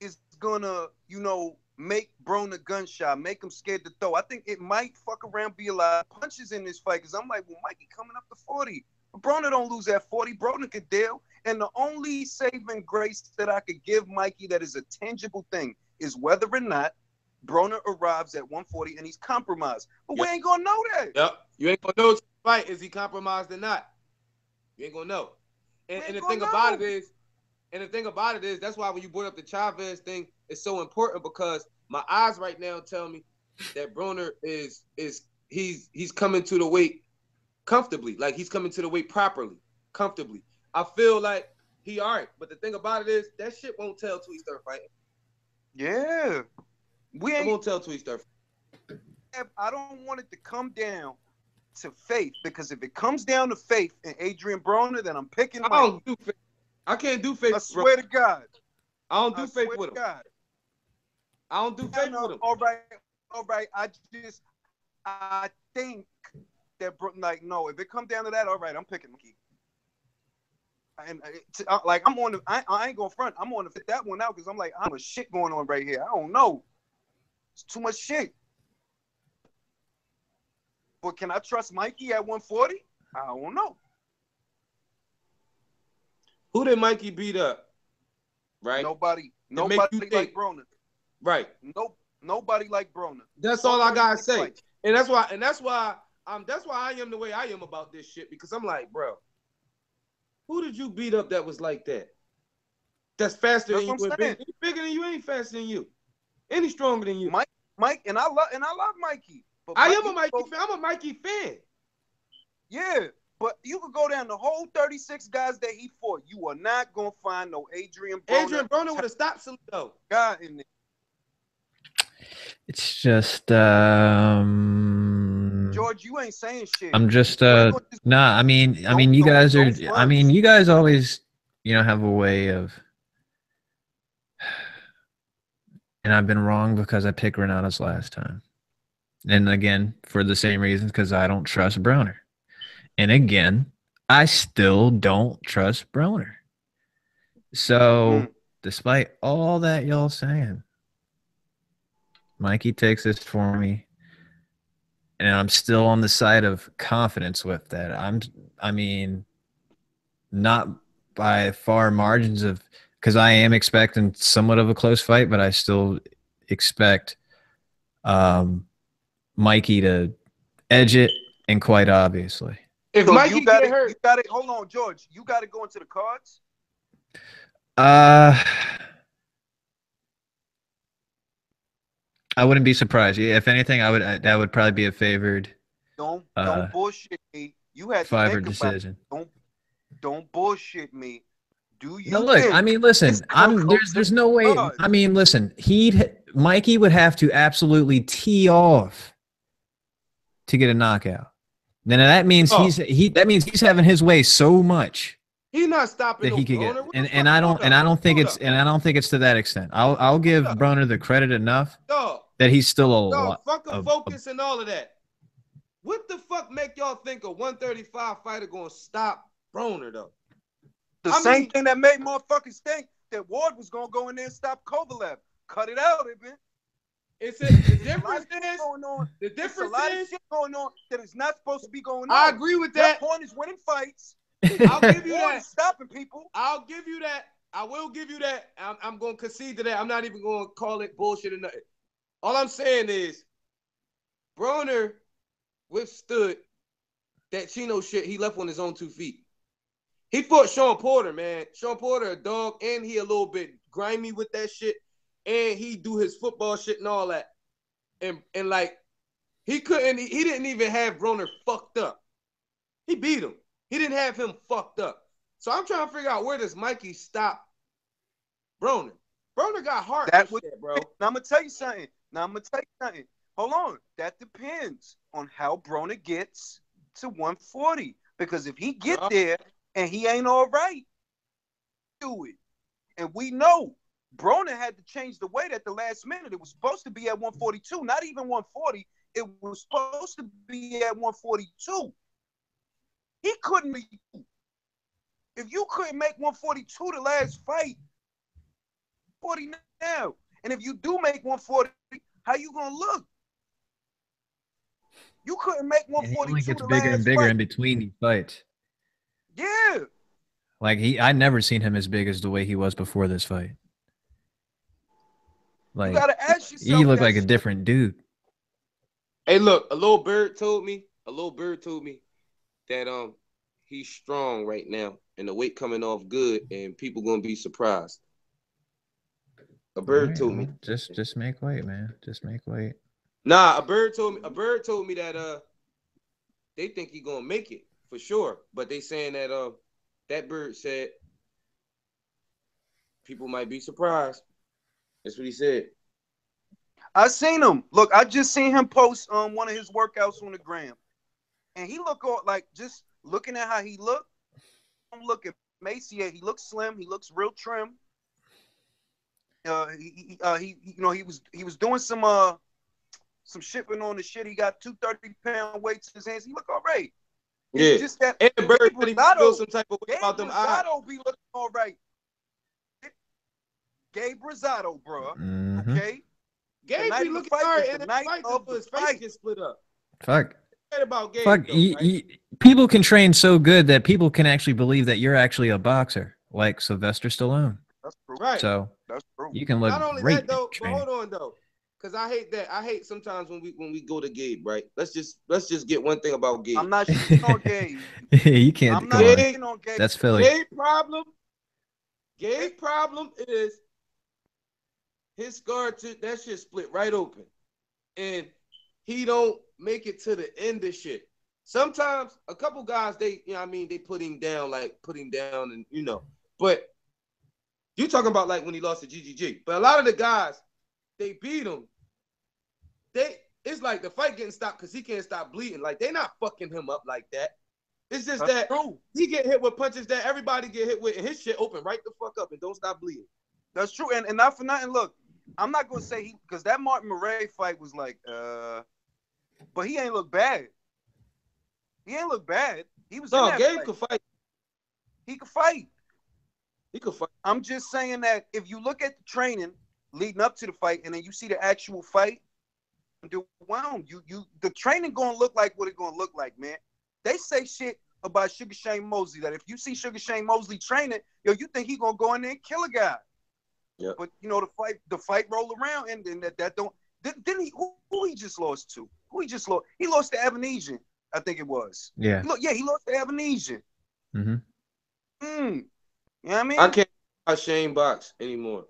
C: is gonna, you know, make Broner gunshot, make him scared to throw. I think it might fuck around, be a lot of punches in this fight. Cause I'm like, well, Mikey coming up to 40. But Broner don't lose at 40. Broner could deal. And the only saving grace that I could give Mikey that is a tangible thing is whether or not Broner arrives at 140 and he's compromised. But we ain't gonna know that.
D: Yep. You ain't gonna know fight is he compromised or not. You ain't gonna know. And the thing about it is, that's why when you brought up the Chavez thing, it's so important because my eyes right now tell me that Broner he's coming to the weight comfortably. Like he's coming to the weight properly, comfortably. I feel like he all right. But the thing about it is that shit won't tell till he start fighting.
C: Yeah.
D: It won't tell till he start fighting.
C: I don't want it to come down to faith, because if it comes down to faith and Adrian Broner, then I'm picking Mike.
D: I can't do faith.
C: I swear to God.
D: I don't do faith with him.
C: God.
D: I don't do faith with him.
C: All right. I think that, like, no, if it comes down to that, all right, I'm picking Mikey. And like, I'm on the, I ain't gonna front. I'm on to fit that one out because I'm like, I'm a shit going on right here. I don't know. It's too much shit. But can I trust Mikey at 140? I don't know.
D: Who did Mikey beat up? Right?
C: Nobody like Broner.
D: Right.
C: Nobody like Broner.
D: That's all I gotta say. Fight. And that's why I am the way I am about this shit, because I'm like, bro, who did you beat up that was like that? That's faster than you. Any bigger than you, ain't faster than you. Any stronger than you.
C: Mike, and I love Mikey.
D: I am a Mikey fan. I'm a Mikey fan.
C: Yeah, but you could go down the whole 36 guys that he fought. You are not gonna find no Adrian Broner.
D: Adrian Broner would have stopped Salito.
C: Guy in there.
B: It's just
C: George George, you ain't saying shit.
B: I'm just nah. I mean, you guys are. I mean, you guys always, have a way of. And I've been wrong because I picked Renatus last time. And again, for the same reasons, because I don't trust Broner. And again, I still don't trust Broner. So, despite all that y'all saying, Mikey takes this for me. And I'm still on the side of confidence with that. I mean, not by far margins of, because I am expecting somewhat of a close fight, but I still expect Mikey to edge it, and quite obviously.
D: If
C: so
D: Mikey get hurt,
C: you got it. Hold on, George. You got to go into the cards.
B: I wouldn't be surprised. If anything, I would. That would probably be a favored.
C: Don't bullshit me. You had to
B: fiver
C: think
B: decision.
C: About it. Don't bullshit me. Do you?
B: No, look. I mean, listen. There's no way. I mean, listen. Mikey would have to absolutely tee off to get a knockout. Then that means he's having his way so much.
D: He's not stopping
B: that he could get. And I don't think it's to that extent. I'll give Broner the credit enough that he's still a lot.
D: Fuck a focus and all of that. What the fuck make y'all think a 135 fighter gonna stop Broner though?
C: The same thing that made motherfuckers think that Ward was gonna go in there and stop Kovalev. Cut it out, man.
D: The difference is
C: shit going on that is not supposed to be going on.
D: I agree with that.
C: Point is winning fights.
D: I'll give you that.
C: Stopping people.
D: I'll give you that. I will give you that. I'm going to concede to that. I'm not even going to call it bullshit or nothing. All I'm saying is, Broner withstood that Chino shit. He left on his own 2 feet. He fought Sean Porter, man. Sean Porter, a dog, and he a little bit grimy with that shit. And he do his football shit and all that. And like, he didn't even have Broner fucked up. He beat him. He didn't have him fucked up. So I'm trying to figure out, where does Mikey stop Broner? Broner got heart. Bro.
C: Now I'm going to tell you something. Hold on. That depends on how Broner gets to 140. Because if he get there and he ain't all right, do it. And we know Broner had to change the weight at the last minute. It was supposed to be at 142, not even 140. It was supposed to be at 142. He couldn't be. If you couldn't make 142 the last fight, 40 now. And if you do make 140, how you gonna look? You couldn't make 142.
B: He only gets bigger and bigger in between these fights.
C: Yeah.
B: Like I never seen him as big as the way he was before this fight. Like,
C: you gotta ask yourself.
B: He looked like a different dude.
D: Hey, look, a little bird told me that he's strong right now and the weight coming off good and people gonna be surprised. A bird told me.
B: Just make weight, man. Just make weight.
D: Nah, a bird told me that they think he gonna make it for sure. But they saying that that bird said people might be surprised. That's what he said.
C: I seen him. Look, I just seen him post one of his workouts on the gram. And he look all, like, just looking at how he looked, I'm looking emaciated. He looks slim. He looks real trim. He was doing some shipping on the shit. He got 230-pound weights in his hands. He look all right.
D: Yeah.
C: It's just that
D: and the bird feel some type of way about them eyes.
C: Be looking all right. Gabe Rosado, bro.
B: Mm-hmm.
C: Okay.
D: Gabe be looking all right, and the fight until his face gets split up.
B: Fuck.
D: About Gabe,
B: fuck.
D: Though, right?
B: People can train so good that people can actually believe that you're actually a boxer, like Sylvester Stallone.
C: That's true.
D: Right.
B: So
C: that's true.
B: You can look
D: not only
B: great
D: that though, but hold on though, because I hate that. I hate sometimes when we go to Gabe, right? Let's just get one thing about Gabe.
C: I'm not shitting on Gabe.
B: You can't.
C: I'm not shitting on Gabe.
B: That's Philly.
D: Gabe problem is his scar that shit split right open, and he don't make it to the end of shit. Sometimes a couple guys they put him down and but you talking about like when he lost to GGG. But a lot of the guys they beat him. it's like the fight getting stopped because he can't stop bleeding. Like, they not fucking him up like that. It's just
C: That's
D: that
C: true.
D: he get hit with punches that everybody get hit with, and his shit open right the fuck up and don't stop bleeding.
C: That's true. And not for nothing, look, I'm not gonna say because that Martin Murray fight was like, but he ain't look bad. He ain't look bad. He was in that
D: Gabe
C: fight.
D: could fight.
C: He could fight.
D: He could fight.
C: I'm just saying that if you look at the training leading up to the fight and then you see the actual fight, the training gonna look like what it gonna look like, man. They say shit about Sugar Shane Mosley that if you see Sugar Shane Mosley training, yo, you think he gonna go in there and kill a guy.
D: Yeah.
C: But you know the fight roll around and that don't. Didn't he? Who he just lost to? Who he just lost? He lost to Evanesian, I think it was.
B: Yeah.
C: He lost to Evanesian.
B: Mm-hmm.
C: You know what I mean?
D: I can't watch Shane box anymore.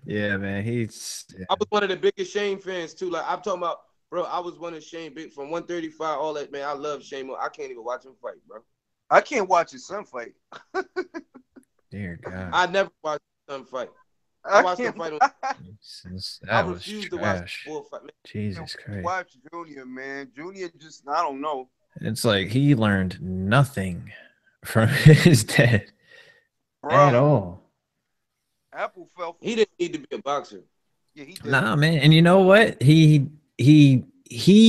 B: Yeah, man. Yeah.
D: I was one of the biggest Shane fans too. Like, I'm talking about, bro. I was one of Shane big from 135. All that, man. I love Shane. I can't even watch him fight, bro.
C: I can't watch his son fight.
B: Dear God.
D: I never watched his son fight. I watched him fight on.
B: That was
D: refuse to
B: trash.
D: watch full fight, man.
B: Jesus Christ.
C: Watch Junior, man. Junior just, I don't know.
B: It's like he learned nothing from his dad at all.
C: Apple fell.
D: He didn't need to be a boxer.
C: Yeah, he did.
B: Nah, man. And you know what? He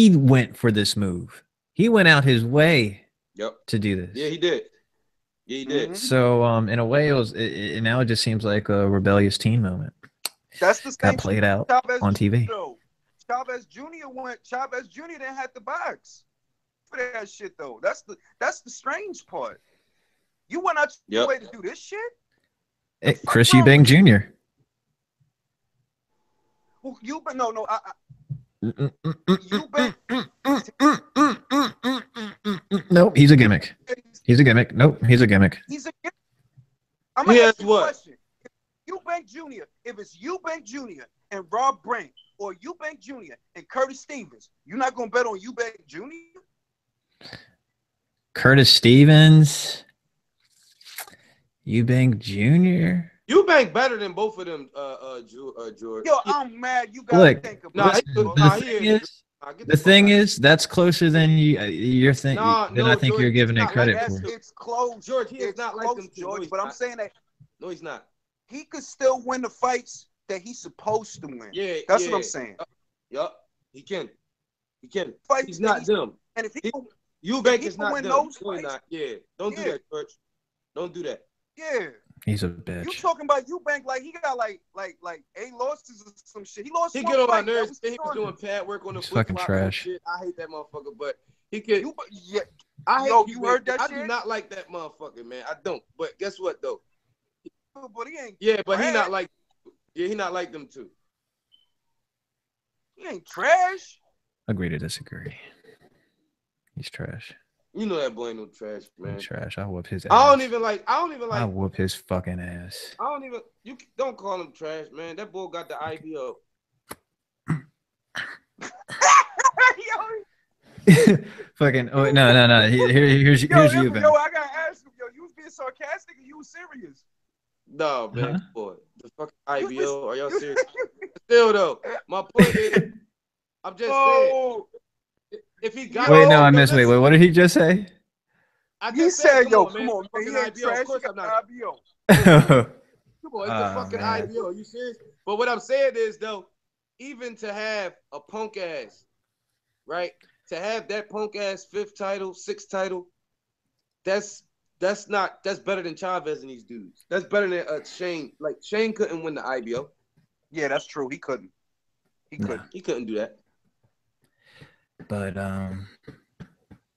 B: went for this move. He went out his way to do this.
D: Yeah, he did. Yeah, he did.
C: Mhm.
B: So, in a way, now it just seems like a rebellious teen moment.
C: That's the same
B: Got played out
C: Chavez
B: on TV.
C: Though. Chavez Jr. didn't have to box for that shit though. That's the strange part. You went out your way to do this shit.
B: Hey, Chris Eubank Jr.
C: Well, no.
B: Nope, he's a gimmick. He's a gimmick. Nope, he's a gimmick.
C: He's a gimmick. I'm gonna ask you a question. Eubank Jr. If it's Eubank Jr. and Rob Brink, or Eubank Jr. and Curtis Stevens, you're not gonna bet on Eubank Jr.?
B: Curtis Stevens, Eubank Jr.
D: Eubank better than both of them, George.
C: Yo, I'm mad. You gotta think about
B: it. The thing is, that's closer than you're thinking. I think you're giving it credit for.
C: It's close,
D: George. He is not like them,
C: George. But I'm saying that
D: no, he's not.
C: He could still win the fights that he's supposed to win.
D: Yeah,
C: that's what I'm saying.
D: Yup, he can. He can.
C: Fights
D: he's not them.
C: And if
D: Eubank is not them.
C: Those
D: no,
C: fights,
D: not. Yeah, don't do that, George. Don't do that.
C: Yeah.
B: He's a bitch.
C: You talking about Eubank like he got like 8 losses or some shit. He lost.
D: He get on my nerves. He was doing pad work on the
B: fucking trash.
D: Shit. I hate that motherfucker, but he could.
C: I hate you heard that shit?
D: I do not like that motherfucker, man. I don't. But guess what though?
C: But he ain't.
D: Yeah, but he not like. Yeah, he not like them too.
C: He ain't trash.
B: Agree to disagree. He's trash.
D: You know that boy ain't no trash, man.
B: He's trash. I'll whoop his ass.
D: I don't even like.
B: I'll whoop his fucking ass.
D: I don't even. You don't call him trash, man. That boy got the IBO.
B: Fucking. Oh no. Here's you, man.
C: Yo, I gotta ask him. Yo, you was being sarcastic and you was serious.
D: No, man, boy. The fucking IBO. Are y'all serious? Still though, my point is, I'm just saying. If he got
B: wait, no, I missed. Wait, what did he just say?
C: He said, "Yo, come on, man. He ain't trash. Of course, I'm not IBO." Come
D: on, it's a fucking IBO. Are you serious? But what I'm saying is, though, even to have a punk ass, right? To have that punk ass 5th title, 6th title, that's better than Chavez and these dudes. That's better than Shane. Like Shane couldn't win the IBO.
C: Yeah, that's true. He couldn't. He
D: couldn't do that.
B: But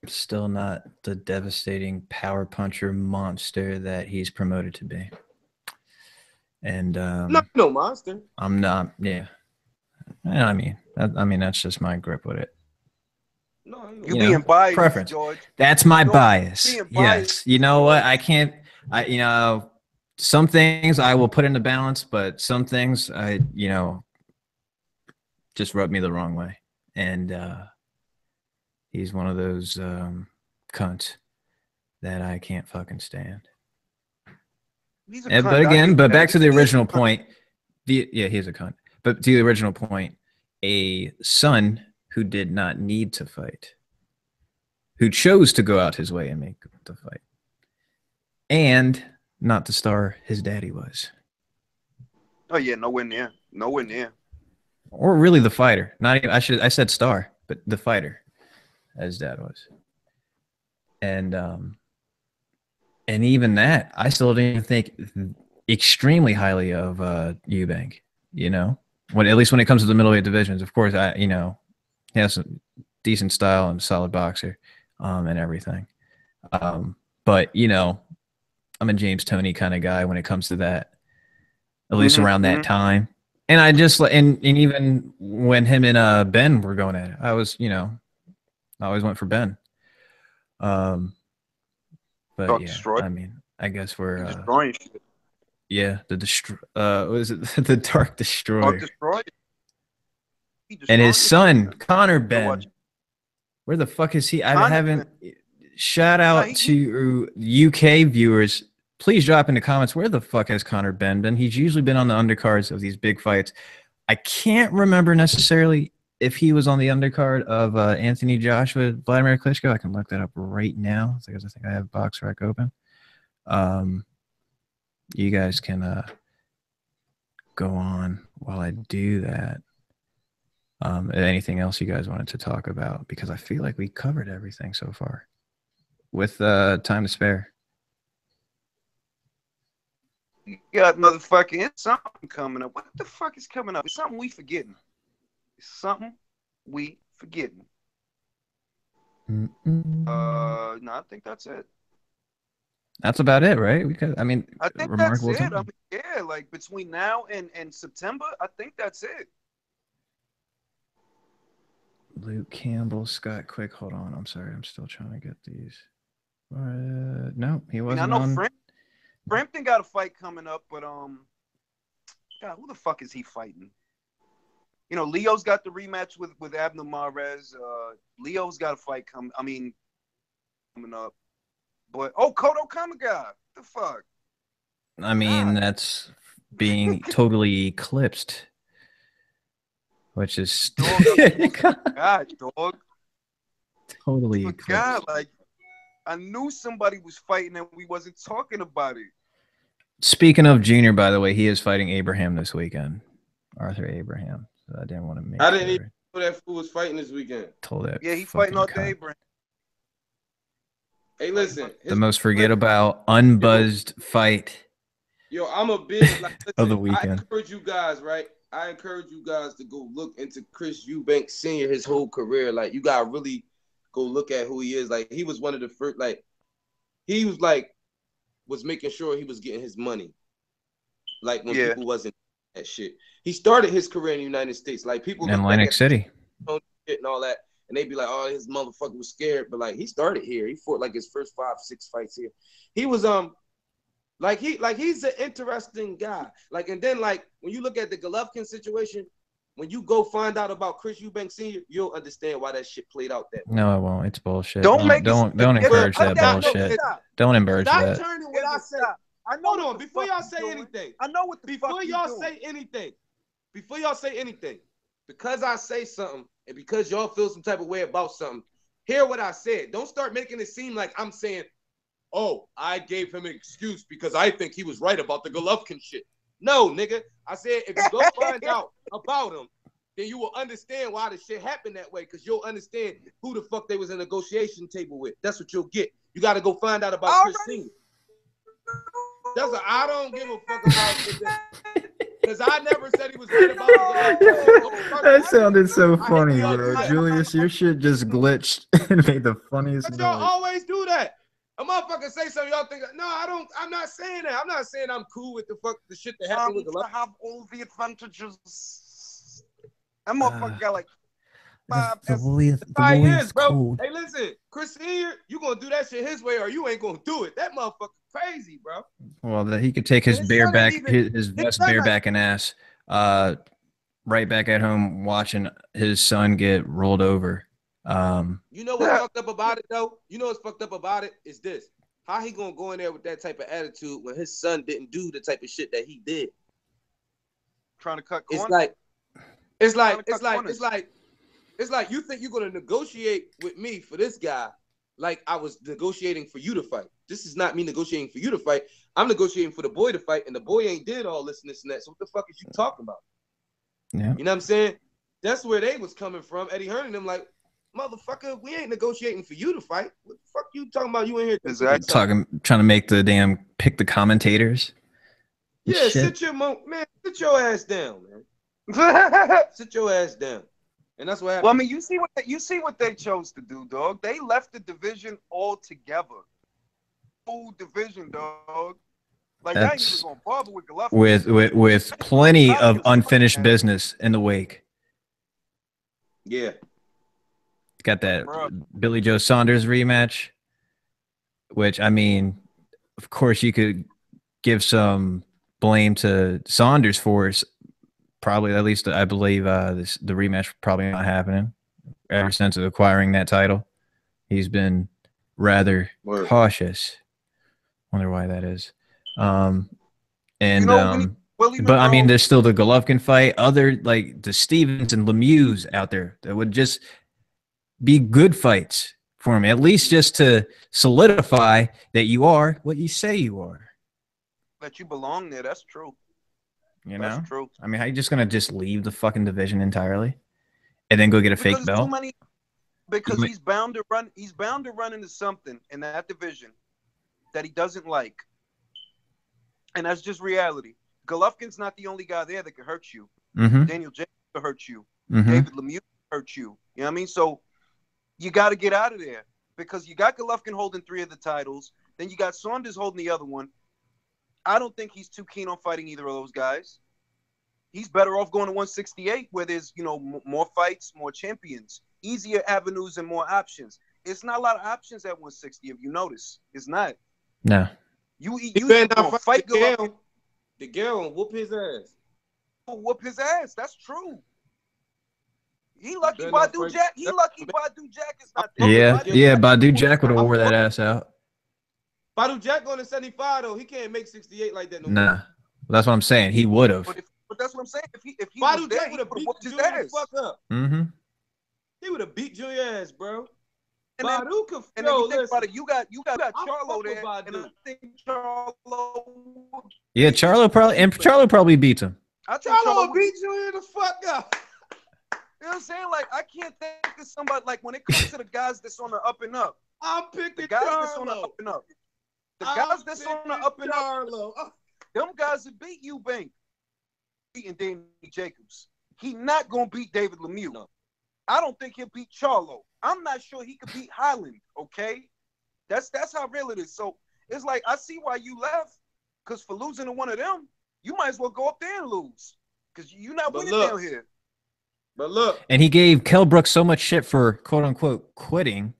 B: still not the devastating power puncher monster that he's promoted to be. And
D: no monster.
B: I'm not. Yeah. I mean that's just my grip with it.
C: No, you're being biased,
B: preference.
C: George.
B: That's my bias. Yes. You know what? I can't. Some things I will put into balance, but some things just rub me the wrong way. And he's one of those cunts that I can't fucking stand. But back to the original point. He's a cunt. But to the original point, a son who did not need to fight, who chose to go out his way and make the fight, and not the star his daddy was.
C: Oh yeah, nowhere near. Nowhere near.
B: Or really the fighter. Not even I said star, but the fighter as dad was. And even that, I still didn't think extremely highly of Eubank, you know. At least when it comes to the middleweight divisions. Of course, he has some decent style and solid boxer, and everything. But I'm a James Toney kind of guy when it comes to that. At least around that time. And I just and even when him and Ben were going at it, I always went for Ben. But
C: Destroy.
B: I mean, I guess we're
C: destroying shit.
B: Yeah, what is it? The Dark Destroyer.
C: Destroy.
B: And his son, Connor Ben. Where the fuck is he? I haven't. Shout out to UK viewers. Please drop in the comments, where the fuck has Connor Ben been? He's usually been on the undercards of these big fights. I can't remember necessarily if he was on the undercard of Anthony Joshua, Vladimir Klitschko. I can look that up right now because I think I have BoxRec open. You guys can go on while I do that. Anything else you guys wanted to talk about? Because I feel like we covered everything so far with time to spare.
C: You got motherfucking something coming up. What the fuck is coming up? It's something we forgetting. It's something we forgetting. No, I think that's it.
B: That's about it, right? I think
C: that's it. I mean, yeah, like between now and September, I think that's it.
B: Luke Campbell, Scott Quick. Hold on. I'm sorry. I'm still trying to get these. No, he wasn't on.
C: Frampton got a fight coming up, but God, who the fuck is he fighting? Leo's got the rematch with Abner Mares. Leo's got a fight coming up. But Kodo Kamiga, what the fuck?
B: I mean, that's being totally eclipsed, which is
C: God, dog.
B: Totally eclipsed.
C: God, like I knew somebody was fighting and we wasn't talking about it.
B: Speaking of Junior, by the way, he is fighting Abraham this weekend. Arthur Abraham. So I didn't want to make.
D: I didn't even know that fool was fighting this weekend.
B: Told that.
C: Yeah, he's fighting all day, Abraham.
D: Hey, listen.
B: The most forget about unbuzzed fight.
D: Yo, I'm a big
B: of the weekend.
D: I encourage you guys, right? I encourage you guys to go look into Chris Eubank Sr. his whole career. Like, you gotta really go look at who he is. Like, he was one of the first. Like, he was making sure he was getting his money. Like when people wasn't that shit. He started his career in the United States. Like people
B: in Atlantic City
D: and all that, and they'd be like, "Oh, his motherfucker was scared," but like he started here. He fought like his first 5-6 fights here. He was he's an interesting guy. Like, and then like when you look at the Golovkin situation, when you go find out about Chris Eubank Sr., you'll understand why that shit played out that way.
B: No, I won't. It's bullshit. Don't encourage that bullshit. Don't encourage that.
D: Turning what I say. Hold on, before y'all say anything. I know what the fuck y'all say anything. Before y'all say anything, because I say something and because y'all feel some type of way about something, hear what I said. Don't start making it seem like I'm saying, oh, I gave him an excuse because I think he was right about the Golovkin shit. No, nigga. I said if you go find out about him, then you will understand why the shit happened that way, because you'll understand who the fuck they was in a negotiation table with. That's what you'll get. You got to go find out about Chris Senior. I don't give a fuck about it. Because I never said he was right about it.
B: That sounded so funny, bro. Julius, your shit just glitched and made the funniest noise.
D: Y'all always do that. A motherfucker say something, y'all think, no, I'm not saying that. I'm not saying I'm cool with the shit that happened with the love.
C: Have all the advantages. That motherfucker got like 5
B: the
D: bro.
B: Cold.
D: Hey, listen, Chris Senior, you gonna do that shit his way or you ain't gonna do it. That motherfucker crazy, bro.
B: Well, that he could take his his best bareback and ass right back at home watching his son get rolled over.
D: You know what's fucked up about it though? You know what's fucked up about it is this. How he gonna go in there with that type of attitude when his son didn't do the type of shit that he did?
C: Trying to cut corners?
D: It's like, It's like you think you're gonna negotiate with me for this guy, like I was negotiating for you to fight. This is not me negotiating for you to fight. I'm negotiating for the boy to fight, and the boy ain't did all this and this and that. So what the fuck is you talking about?
B: Yeah.
D: You know what I'm saying? That's where they was coming from. Eddie Hearn and them like, motherfucker, we ain't negotiating for you to fight. What the fuck you talking about? You in here
C: Exactly.
B: Trying to make the damn pick the commentators.
D: Yeah,
B: Shit.
D: sit your ass down, man. Sit your ass down. And that's what happened.
C: Well, I mean, you see what they chose to do, dog. They left the division altogether. Full division, dog. Like that ain't even gonna bother with Golovkin.
B: With plenty of unfinished business in the wake.
D: Yeah.
B: Got that Billy Joe Saunders rematch, which, I mean, of course you could give some blame to Saunders for it. Probably, at least I believe the rematch probably not happening ever since acquiring that title. He's been rather cautious. Wonder why that is. But I mean, there's still the Golovkin fight. Other like the Stevens and Lemieux out there that would just be good fights for him, at least just to solidify that you are what you say you are.
C: That you belong there. That's true.
B: You know,
C: that's true.
B: I mean, how you just gonna just leave the fucking division entirely and then go get a fake belt?
C: Because he's bound to run. He's bound to run into something in that division that he doesn't like, and that's just reality. Golovkin's not the only guy there that can hurt you.
B: Mm-hmm.
C: Daniel James can hurt you.
B: Mm-hmm.
C: David Lemieux can hurt you. You know what I mean? So you got to get out of there because you got Golovkin holding 3 of the titles. Then you got Saunders holding the other one. I don't think he's too keen on fighting either of those guys. He's better off going to 168 where there's, more fights, more champions, easier avenues and more options. It's not a lot of options at 160 if you notice. It's not.
B: No.
C: You fight Golovkin.
D: The girl whoop his ass.
C: Whoop his ass. That's true. He lucky Badu Jack. He lucky Badu Jack is not there.
B: Yeah. Badu Jack would have wore that ass out.
D: Badu Jack going to 75 though. He can't make 68 like that no
B: more.
D: Nah.
B: That's what I'm saying. He would have.
C: But that's what I'm saying. If he
D: Badu
C: was there,
D: Jack would have beat
C: his
D: Junior
C: ass.
D: The fuck up.
B: Mm-hmm.
D: He would have beat Junior ass, bro.
C: And then you think about it, you got Charlo there, and I think Charlo.
B: Yeah, Charlo probably beats him.
D: I think Charlo beat Junior the fuck up.
C: You know what I'm saying? Like, I can't think of somebody, like, when it comes to the guys that's on the up and up.
D: I'm picking
C: the guys
D: Charlo.
C: That's on the up and up. The guys that's on the up and up. Them guys that beat Eubank beating Danny Jacobs. He not going to beat David Lemieux. No. I don't think he'll beat Charlo. I'm not sure he could beat Highland, okay? That's how real it is. So, it's like, I see why you left, because for losing to one of them, you might as well go up there and lose, because you're not winning down here.
D: But look.
B: And he gave Kell Brook so much shit for quote-unquote quitting.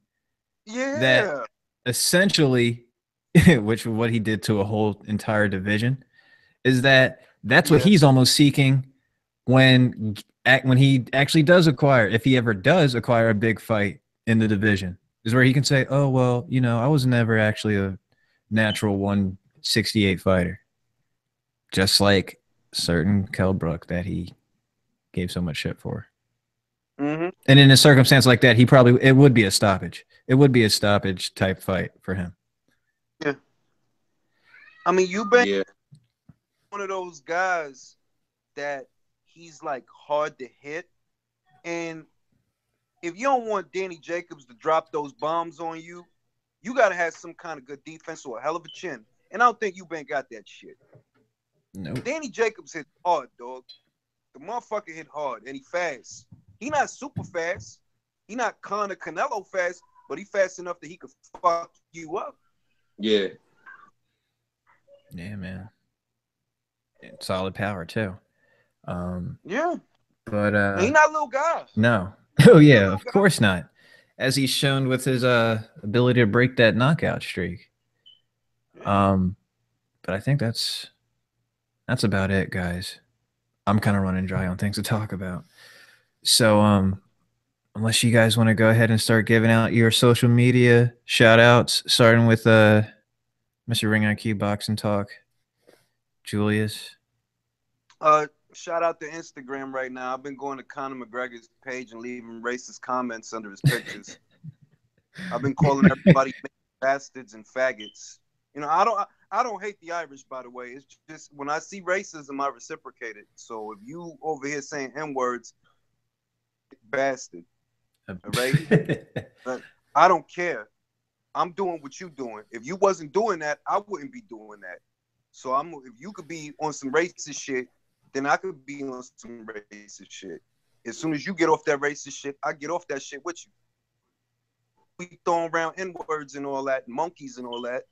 C: Yeah.
B: That essentially, which is what he did to a whole entire division, is that's what he's almost seeking when he actually does acquire, if he ever does acquire a big fight in the division, is where he can say, oh, well, I was never actually a natural 168 fighter. Just like certain Kell Brook that he gave so much shit for.
C: Mm-hmm.
B: And in a circumstance like that, it would be a stoppage. It would be a stoppage type fight for him.
C: Yeah. I mean, you've been one of those guys that he's like hard to hit. And if you don't want Danny Jacobs to drop those bombs on you, you got to have some kind of good defense or a hell of a chin. And I don't think Eubank got that shit.
B: No.
C: Danny Jacobs hit hard, dog. The motherfucker hit hard, and he fast. He not super fast. He not Conor Canelo fast, but he fast enough that he could fuck you up.
D: Yeah.
B: Yeah, man. Solid power too.
C: Yeah.
B: But
C: he not a little guy.
B: No. Oh yeah, of course not. As he's shown with his ability to break that knockout streak. But I think that's about it, guys. I'm kind of running dry on things to talk about. So unless you guys want to go ahead and start giving out your social media shout outs, starting with Mr. Ring IQ Boxing Talk, Julius.
C: shout out to Instagram right now. I've been going to Conor McGregor's page and leaving racist comments under his pictures. I've been calling everybody bastards and faggots. You know, I don't hate the Irish, by the way. It's just when I see racism, I reciprocate it. So if you over here saying N-words, bastard, all right? But I don't care. I'm doing what you doing. If you wasn't doing that, I wouldn't be doing that. So if you could be on some racist shit, then I could be on some racist shit. As soon as you get off that racist shit, I get off that shit with you. We throwing around N-words and all that, monkeys and all that.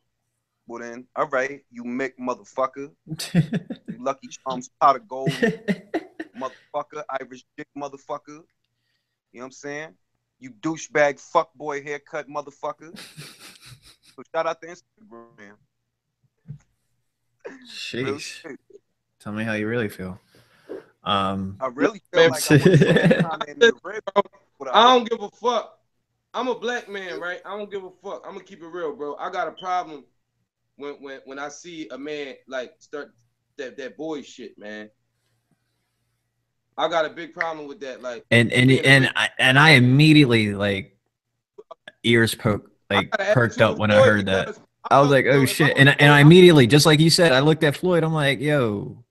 C: Well then, all right, you Mick motherfucker. You Lucky Charms pot of gold motherfucker, Irish dick motherfucker. You know what I'm saying? You douchebag fuckboy haircut motherfucker. So shout out to Instagram.
B: Sheesh. Tell me how you really feel.
C: I really feel like I
D: don't give a fuck. I'm a black man, right? I don't give a fuck. I'm gonna keep it real, bro. I got a problem when I see a man like start that boy shit, man. I got a big problem with that. Like,
B: and I immediately like ears perked up when I heard that. I was like, oh shit, and I immediately, just like you said, I looked at Floyd. I'm like, yo,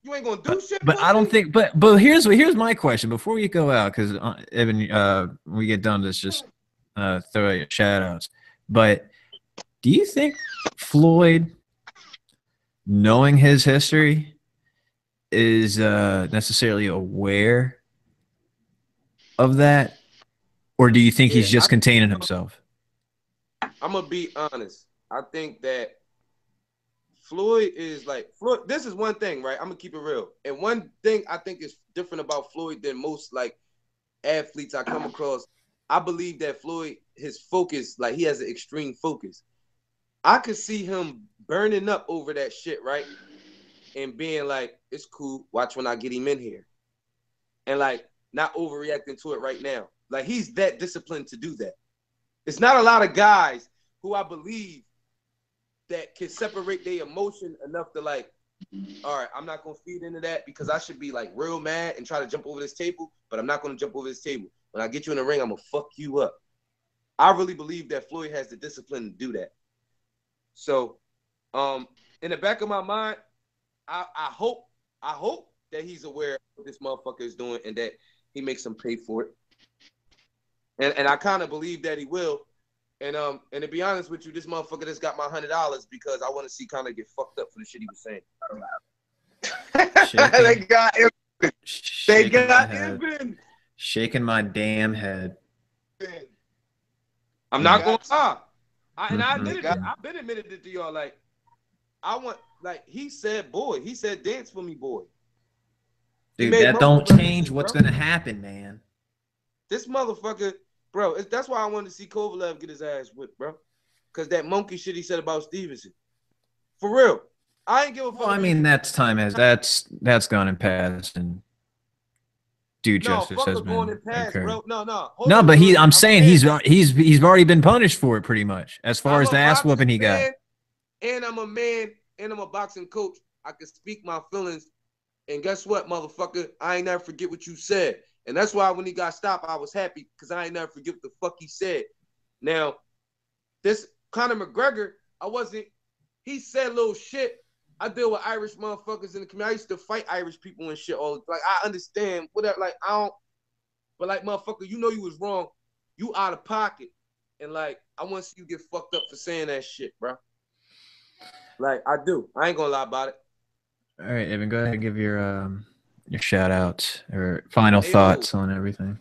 D: you ain't gonna do shit.
B: But I don't think. But here's my question before we go out, because Evan, when we get done, let's just throw out your shout outs. But do you think Floyd, knowing his history, is necessarily aware of that, or do you think he's just containing himself?
D: I'm gonna be honest. I think that Floyd is like Floyd. This is one thing, right? I'm gonna keep it real. And one thing I think is different about Floyd than most like athletes I come across. I believe that Floyd, his focus, like he has an extreme focus. I could see him burning up over that shit, right? And being like, it's cool. Watch when I get him in here. And like not overreacting to it right now. Like he's that disciplined to do that. It's not a lot of guys who I believe that can separate their emotion enough to like, all right, I'm not going to feed into that because I should be like real mad and try to jump over this table, but I'm not going to jump over this table. When I get you in the ring, I'm going to fuck you up. I really believe that Floyd has the discipline to do that. So in the back of my mind, I hope that he's aware of what this motherfucker is doing and that he makes him pay for it. And I kind of believe that he will. And to be honest with you, this motherfucker just got my $100 because I want to see Conor get fucked up for the shit he was saying.
C: They got him. They got him.
B: Shaking my damn head.
D: I'm not gonna lie. I've been admitted it to y'all. Like, I want, like he said, boy. He said, dance for me, boy.
B: Dude, that don't change what's gonna happen, man.
D: This motherfucker. Bro, that's why I wanted to see Kovalev get his ass whipped, bro. Because that monkey shit he said about Stevenson. For real. I ain't give a fuck.
B: Well, I mean, that's gone and passed, and due justice has been occurred. No, but I'm saying he's already been punished for it pretty much, as far as the ass whooping he got.
D: And I'm a man, and I'm a boxing coach. I can speak my feelings. And guess what, motherfucker? I ain't never forget what you said. And that's why when he got stopped, I was happy because I ain't never forget what the fuck he said. Now, this Conor McGregor, he said little shit. I deal with Irish motherfuckers in the community. I used to fight Irish people and shit all like I understand whatever, like I don't, but like motherfucker, you know you was wrong. You out of pocket. And like I want to see you get fucked up for saying that shit, bro. Like I do. I ain't gonna lie about it.
B: All right, Evan, go ahead and give your shout outs or final thoughts on everything.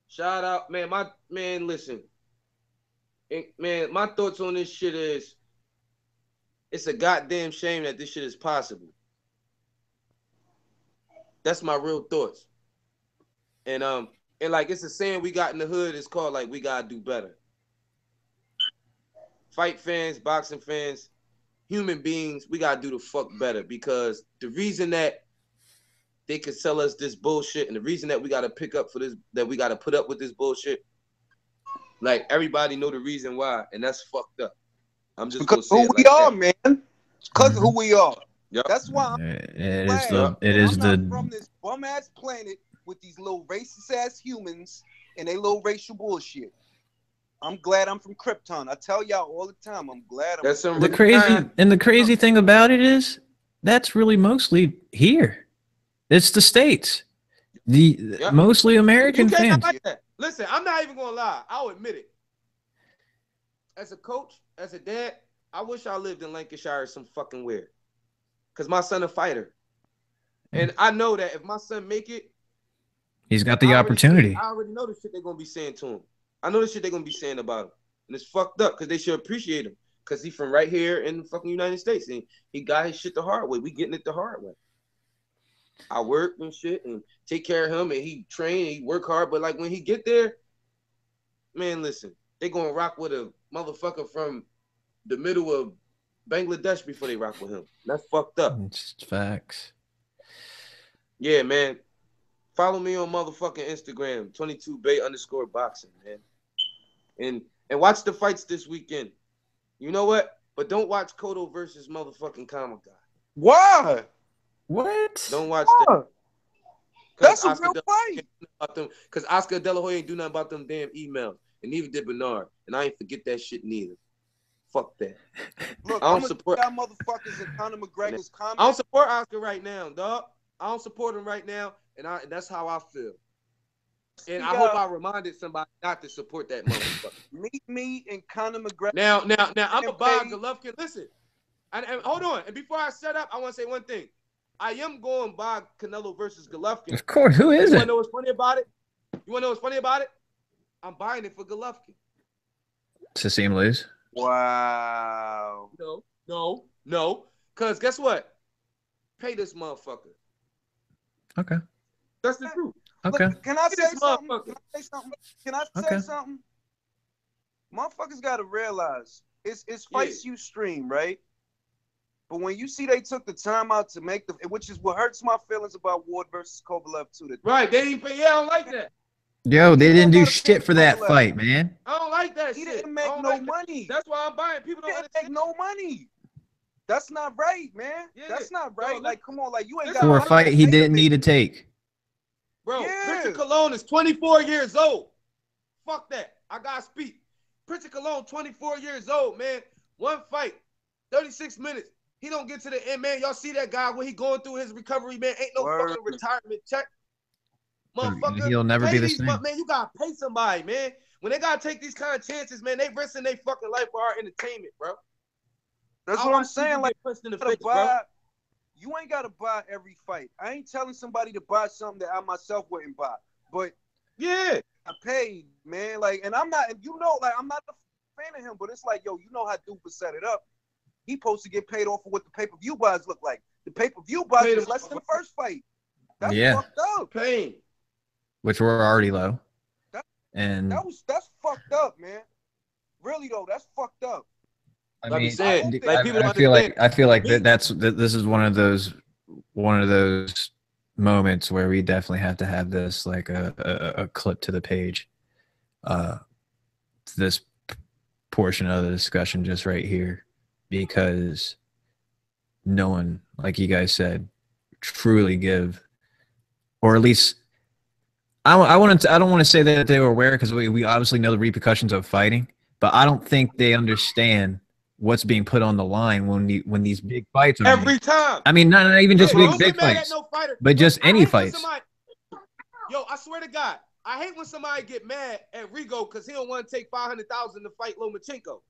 D: Shout out, man. Listen, man, my thoughts on this shit is, it's a goddamn shame that this shit is possible. That's my real thoughts. And like it's a saying we got in the hood. It's called like we gotta do better. Fight fans, boxing fans, human beings, we gotta do the fuck better because the reason that they could sell us this bullshit, and the reason that we got to pick up for this, that we got to put up with this bullshit, like everybody know the reason why, and that's fucked up. I'm just
C: because
D: gonna say
C: who we are, man. Because of who we are.
D: Yep.
C: That's why
B: It
C: I'm not from this bum ass planet with these little racist ass humans and they little racial bullshit. I'm glad I'm from Krypton. I tell y'all all the time, I'm glad I'm
D: That's
C: from
B: the crazy thing about it is that's really mostly here. It's the States. Mostly American
D: you
B: fans.
D: like that. Listen, I'm not even gonna lie. I'll admit it. As a coach, as a dad, I wish I lived in Lancashire some fucking where. Cause my son a fighter. And I know that if my son make it,
B: he's got the opportunity.
D: I already know the shit they're gonna be saying to him. I know the shit they're gonna be saying about him. And it's fucked up because they should appreciate him. Cause he's from right here in the fucking United States. And he got his shit the hard way. We getting it the hard way. I work and shit and take care of him and he train and he work hard. But like when he get there, man, listen, they gonna rock with a motherfucker from the middle of Bangladesh before they rock with him. That's fucked up.
B: It's facts.
D: Yeah, man. Follow me on motherfucking Instagram, 22bay_boxing, man. And watch the fights this weekend. You know what? But don't watch Cotto versus motherfucking Comic Guy.
C: Why?
B: What?
D: Don't watch that.
C: That's a real fight.
D: Because Oscar De La Hoya ain't do nothing about them damn emails. And neither did Bernard. And I ain't forget that shit neither. Fuck that.
C: Look,
D: I don't support
C: y'all motherfuckers in Conor McGregor's comments.
D: I don't support Oscar right now, dog. I don't support him right now. And that's how I feel. And I hope I reminded somebody not to support that motherfucker.
C: Meet me and Conor McGregor.
D: Now, I'm a buy Golovkin. Listen, and hold on. And before I shut up, I want to say one thing. I am going by Canelo versus Golovkin.
B: Of course, who is it?
D: You want to know what's funny about it? I'm buying it for Golovkin.
B: To see him lose?
C: Wow.
D: No. Because guess what? Pay this motherfucker.
B: Okay.
D: That's the truth.
B: Okay.
C: Look, can I say something? Motherfuckers got to realize it's fights you stream, right? But when you see they took the time out to make which is what hurts my feelings about Ward versus Kovalev too.
D: Right, they didn't pay. Yeah, I don't like that.
B: Yo, they didn't do shit for that fight, man.
D: I don't like that
C: shit.
D: He
C: didn't make no money.
D: That's why I'm buying. People don't
C: make no money. That's not right, man. Yeah. That's not right. Like, come on, like you ain't got
B: for a fight he didn't need to take.
D: Bro, Prince Cologne is 24 years old. Fuck that. I gotta speak. Prince Cologne, 24 years old, man. One fight, 36 minutes. He don't get to the end, man. Y'all see that guy when he going through his recovery, man? Ain't no fucking retirement check. Motherfucker,
B: he'll never be the same.
D: Man, you gotta pay somebody, man. When they gotta take these kind of chances, man, they risking their fucking life for our entertainment, bro.
C: That's what I'm saying. Like,
D: in the face, bro.
C: You ain't gotta buy every fight. I ain't telling somebody to buy something that I myself wouldn't buy. But
D: yeah,
C: I paid, man. Like, and I'm not, like I'm not a fan of him, but it's like, yo, you know how Duper set it up. He supposed to get paid off for what the pay-per-view buys look like. The pay-per-view buys is less than the first fight. That's fucked up.
D: Pain.
B: Which were already low.
C: That's fucked up, man. Really though, that's fucked up.
B: I mean, I feel like this is one of those moments where we definitely have to have this like a clip to the page. This portion of the discussion just right here, because no one, like you guys said, truly give, or at least I don't want to say that they were aware, because we obviously know the repercussions of fighting, but I don't think they understand what's being put on the line when these big fights are
D: every time.
B: I mean, not even just big fights, but just any fights.
D: Yo, I swear to God, I hate when somebody get mad at Rigo because he don't want to take $500,000 to fight Lomachenko.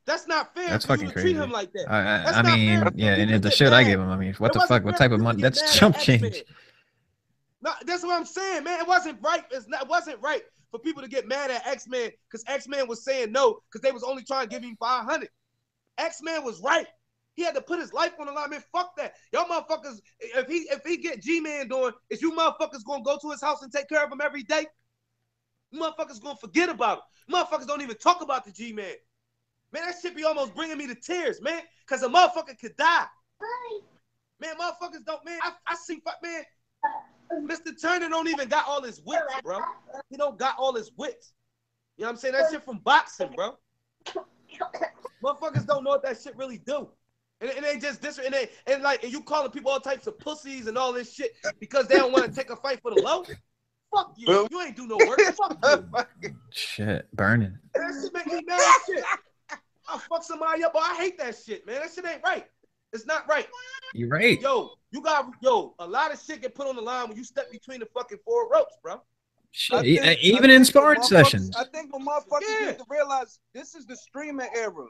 D: That's not fair.
B: That's fucking crazy.
D: Treat him like that.
B: I mean, yeah, and the shit I give him. I mean, what the fuck? What type of money? That's chump change.
D: No, that's what I'm saying, man. It wasn't right. It wasn't right for people to get mad at X-Men because X-Men was saying no because they was only trying to give him 500. X-Men was right. He had to put his life on the line, man. Fuck that. Y'all motherfuckers, if he get G-Man doing, is you motherfuckers gonna go to his house and take care of him every day? You motherfuckers gonna forget about it. Motherfuckers don't even talk about the G-Man. Man, that shit be almost bringing me to tears, man. Because a motherfucker could die. Man, motherfuckers don't, man. I see, man. Mr. Turner don't even got all his wits, bro. He don't got all his wits. You know what I'm saying? That shit from boxing, bro. Motherfuckers don't know what that shit really do. And they just and you calling people all types of pussies and all this shit because they don't want to take a fight for the low. Fuck you. You ain't do no work. Fuck you.
B: Shit, burning.
D: That shit make me mad as shit. I'll fuck somebody up, but I hate that shit, man. That shit ain't right. It's not right.
B: You're right.
D: Yo, a lot of shit get put on the line when you step between the fucking four ropes, bro.
B: Shit, even in sparring sessions.
C: I think what motherfuckers need to realize, this is the streaming era.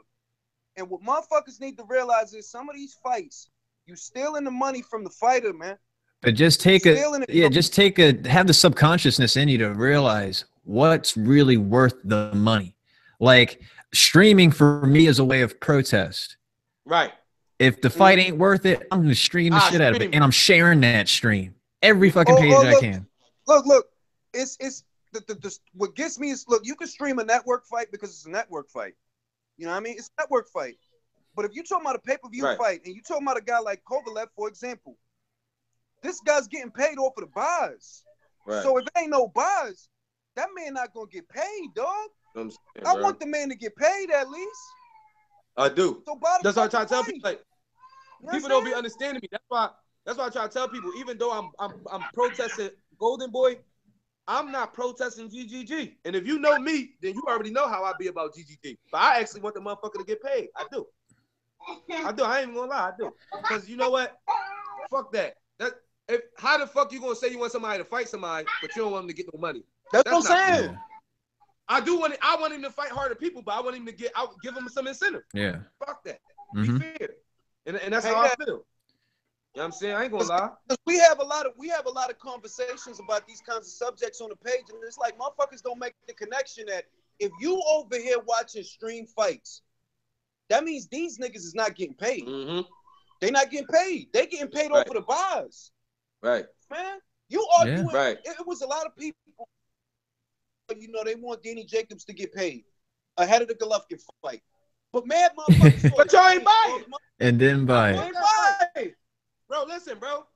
C: And what motherfuckers need to realize is some of these fights, you stealing the money from the fighter, man.
B: But just have the subconsciousness in you to realize what's really worth the money. Like streaming for me is a way of protest.
D: Right.
B: If the fight ain't worth it, I'm gonna stream the shit out of it, and I'm sharing that stream every fucking page I can.
C: Look. It's what gets me is, look, you can stream a network fight because it's a network fight. You know what I mean? It's a network fight. But if you're talking about a pay-per-view fight and you're talking about a guy like Kovalev, for example, this guy's getting paid off of the buys. Right. So if it ain't no buys, that man not gonna get paid, dog. I want the man to get paid at least.
D: I do.
C: So
D: that's why I try to tell people. Like, people don't be understanding me. That's why I try to tell people. Even though I'm protesting Golden Boy, I'm not protesting GGG. And if you know me, then you already know how I be about GGG. But I actually want the motherfucker to get paid. I do. I ain't even gonna lie. I do. Because you know what? Fuck that. How the fuck you gonna say you want somebody to fight somebody, but you don't want them to get no money? That's what I'm saying. Cool. I want him to fight harder people, but I want him to give him some incentive.
B: Yeah.
D: Fuck that. Be fair. And that's how I feel. You know what I'm saying? I ain't gonna lie.
C: We have a lot of conversations about these kinds of subjects on the page, and it's like motherfuckers don't make the connection that if you over here watching stream fights, that means these niggas is not getting paid.
D: Mm-hmm.
C: They not getting paid. They getting paid off of the buys.
D: Right.
C: Man, you arguing.
B: Yeah.
C: Right. It was a lot of people, you know, they want Danny Jacobs to get paid ahead of the Golovkin fight. But mad motherfuckers.
D: But y'all ain't buy it.
B: And didn't buy it.
C: Ain't buy it.
D: Bro, listen, bro.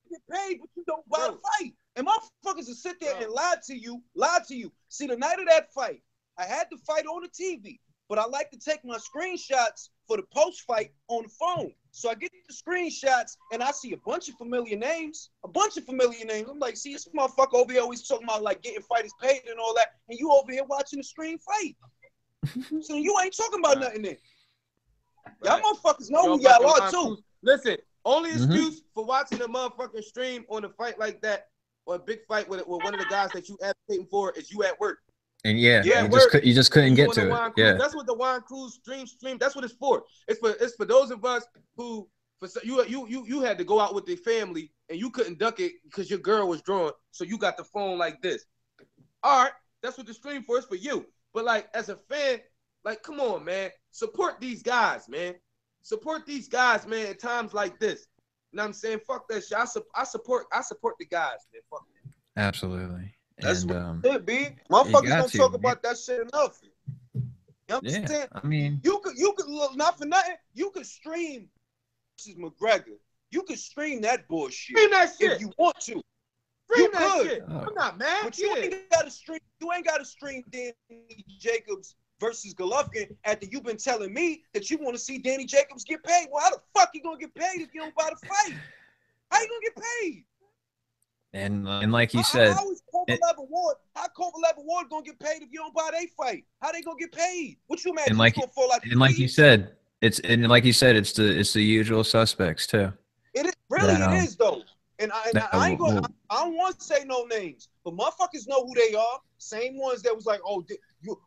C: You get paid, but you don't buy the fight. And motherfuckers will sit there and lie to you. See, the night of that fight, I had the fight on the TV, but I like to take my screenshots for the post-fight on the phone. So I get the screenshots, and I see a bunch of familiar names. I'm like, see, this motherfucker over here always talking about, like, getting fighters paid and all that, and you over here watching the stream fight. So you ain't talking about nothing there. Y'all motherfuckers know who y'all are, too.
D: Listen. Only excuse for watching a motherfucking stream on a fight like that, or a big fight with one of the guys that you advocating for, is you at work.
B: And you just couldn't get to it. Yeah,
D: that's what the Wine Cruise stream. That's what it's for. It's for those of us who, you had to go out with your family and you couldn't duck it because your girl was drawn, so you got the phone like this. All right, that's what the stream for. It's for you. But like as a fan, like come on, man, support these guys, man. Support these guys, man, at times like this. You know what I'm saying? Fuck that shit. I support the guys, man. Fuck that.
B: Absolutely.
C: That's what it be. Motherfuckers don't talk about that shit enough. You know what I'm saying?
B: I mean,
C: you could look, not for nothing. You could stream versus McGregor. You could stream that bullshit.
D: Stream that shit
C: if you want to.
D: Stream that shit. I'm not mad.
C: But you ain't got to stream. You ain't got to stream Danny Jacobs versus Golovkin after you've been telling me that you want to see Danny Jacobs get paid. Well, how the fuck you gonna get paid if you don't buy the fight? How you gonna get paid?
B: And like you said,
C: how Kovalev Award gonna get paid if you don't buy their fight? How they gonna get paid? What you imagine?
B: Like you said, it's the usual suspects too.
C: It is really it is though. And I ain't gonna. I don't want to say no names, but motherfuckers know who they are. Same ones that was like, oh,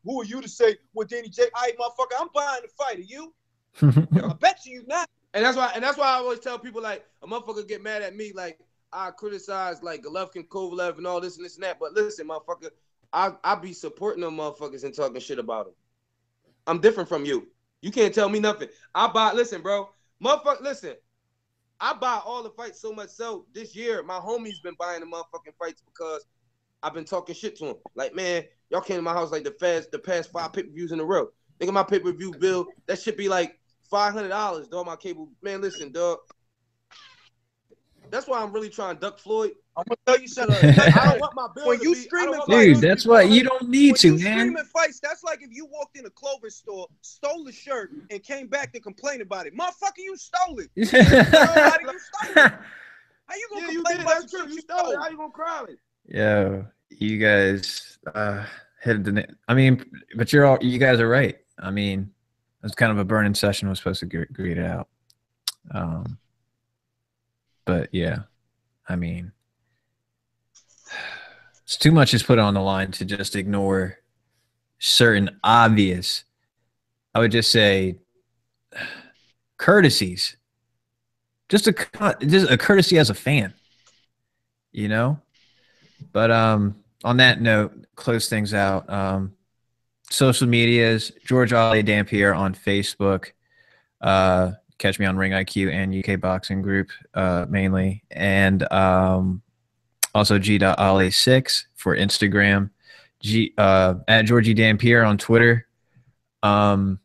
C: who are you to say what Danny J? All right, motherfucker, I'm buying the fight. Are you? I bet you not.
D: And that's why I always tell people, like, a motherfucker get mad at me, like I criticize like Golovkin, Kovalev, and all this and this and that. But listen, motherfucker, I be supporting them motherfuckers and talking shit about them. I'm different from you. You can't tell me nothing. Listen, bro, motherfucker, listen. I buy all the fights so much so this year, my homie's been buying the motherfucking fights because I've been talking shit to him. Like, man, y'all came to my house like the past 5 pay-per-views in a row. Think of my pay-per-view bill. That should be like $500, dog, my cable. Man, listen, dog. That's why I'm really trying to duck Floyd,
C: I'm gonna tell you something.
D: I don't want my bill
C: When
D: to
C: you
D: be,
C: streaming
B: Dude, that's what you don't need
C: when
B: to,
C: you
B: man.
C: streaming fights, that's like if you walked in a clothing store, stole a shirt, and came back to complain about it. Motherfucker, you stole it. How did you stole it? How you gonna complain about
D: that's true. You stole it. How you gonna cry it?
B: Yeah, you guys hit the. I mean, but you guys are right. I mean, it's kind of a burning session. Was supposed to greet it out. But yeah, I mean, it's too much is put on the line to just ignore certain obvious, I would just say, courtesies. Just a courtesy as a fan, you know. But on that note, close things out. Social medias: G.Alé Dampier on Facebook. Catch me on Ring IQ and UK Boxing Group mainly, and also G.Alé6 for Instagram. At Georgie Dampier on Twitter. And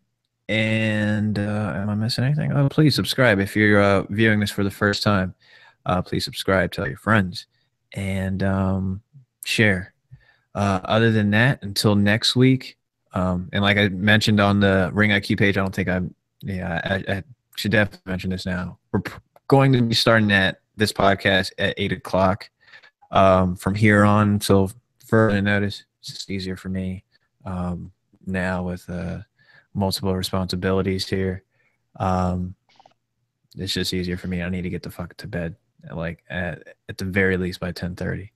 B: am I missing anything? Oh, please subscribe if you're viewing this for the first time. Please subscribe, tell your friends, and share. Other than that, until next week, and like I mentioned on the Ring IQ page, I don't think I should definitely mention this now. We're going to be starting this podcast at 8 o'clock. From here on until further notice. It's just easier for me now with multiple responsibilities here. It's just easier for me. I need to get the fuck to bed at the very least by 10:30.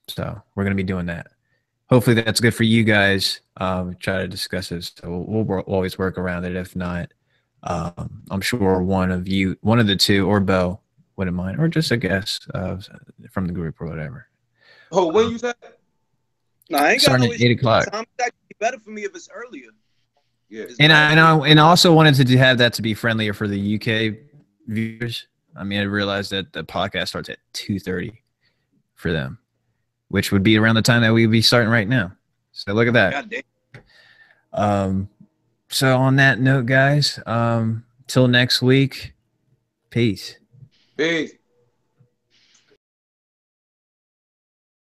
B: So we're gonna be doing that. Hopefully that's good for you guys. We try to discuss this. So we'll always work around it. If not, I'm sure one of the two, or Bo, wouldn't mind, or just a guest from the group or whatever.
D: Oh, when you said?
C: No, I ain't got no
B: starting at 8 o'clock.
C: Time is actually better for me if it's earlier.
D: Yeah.
B: And I also wanted to have that to be friendlier for the UK viewers. I mean, I realized that the podcast starts at 2:30 for them, which would be around the time that we'd be starting right now. So look at that. So on that note, guys, till next week, peace.
D: Peace.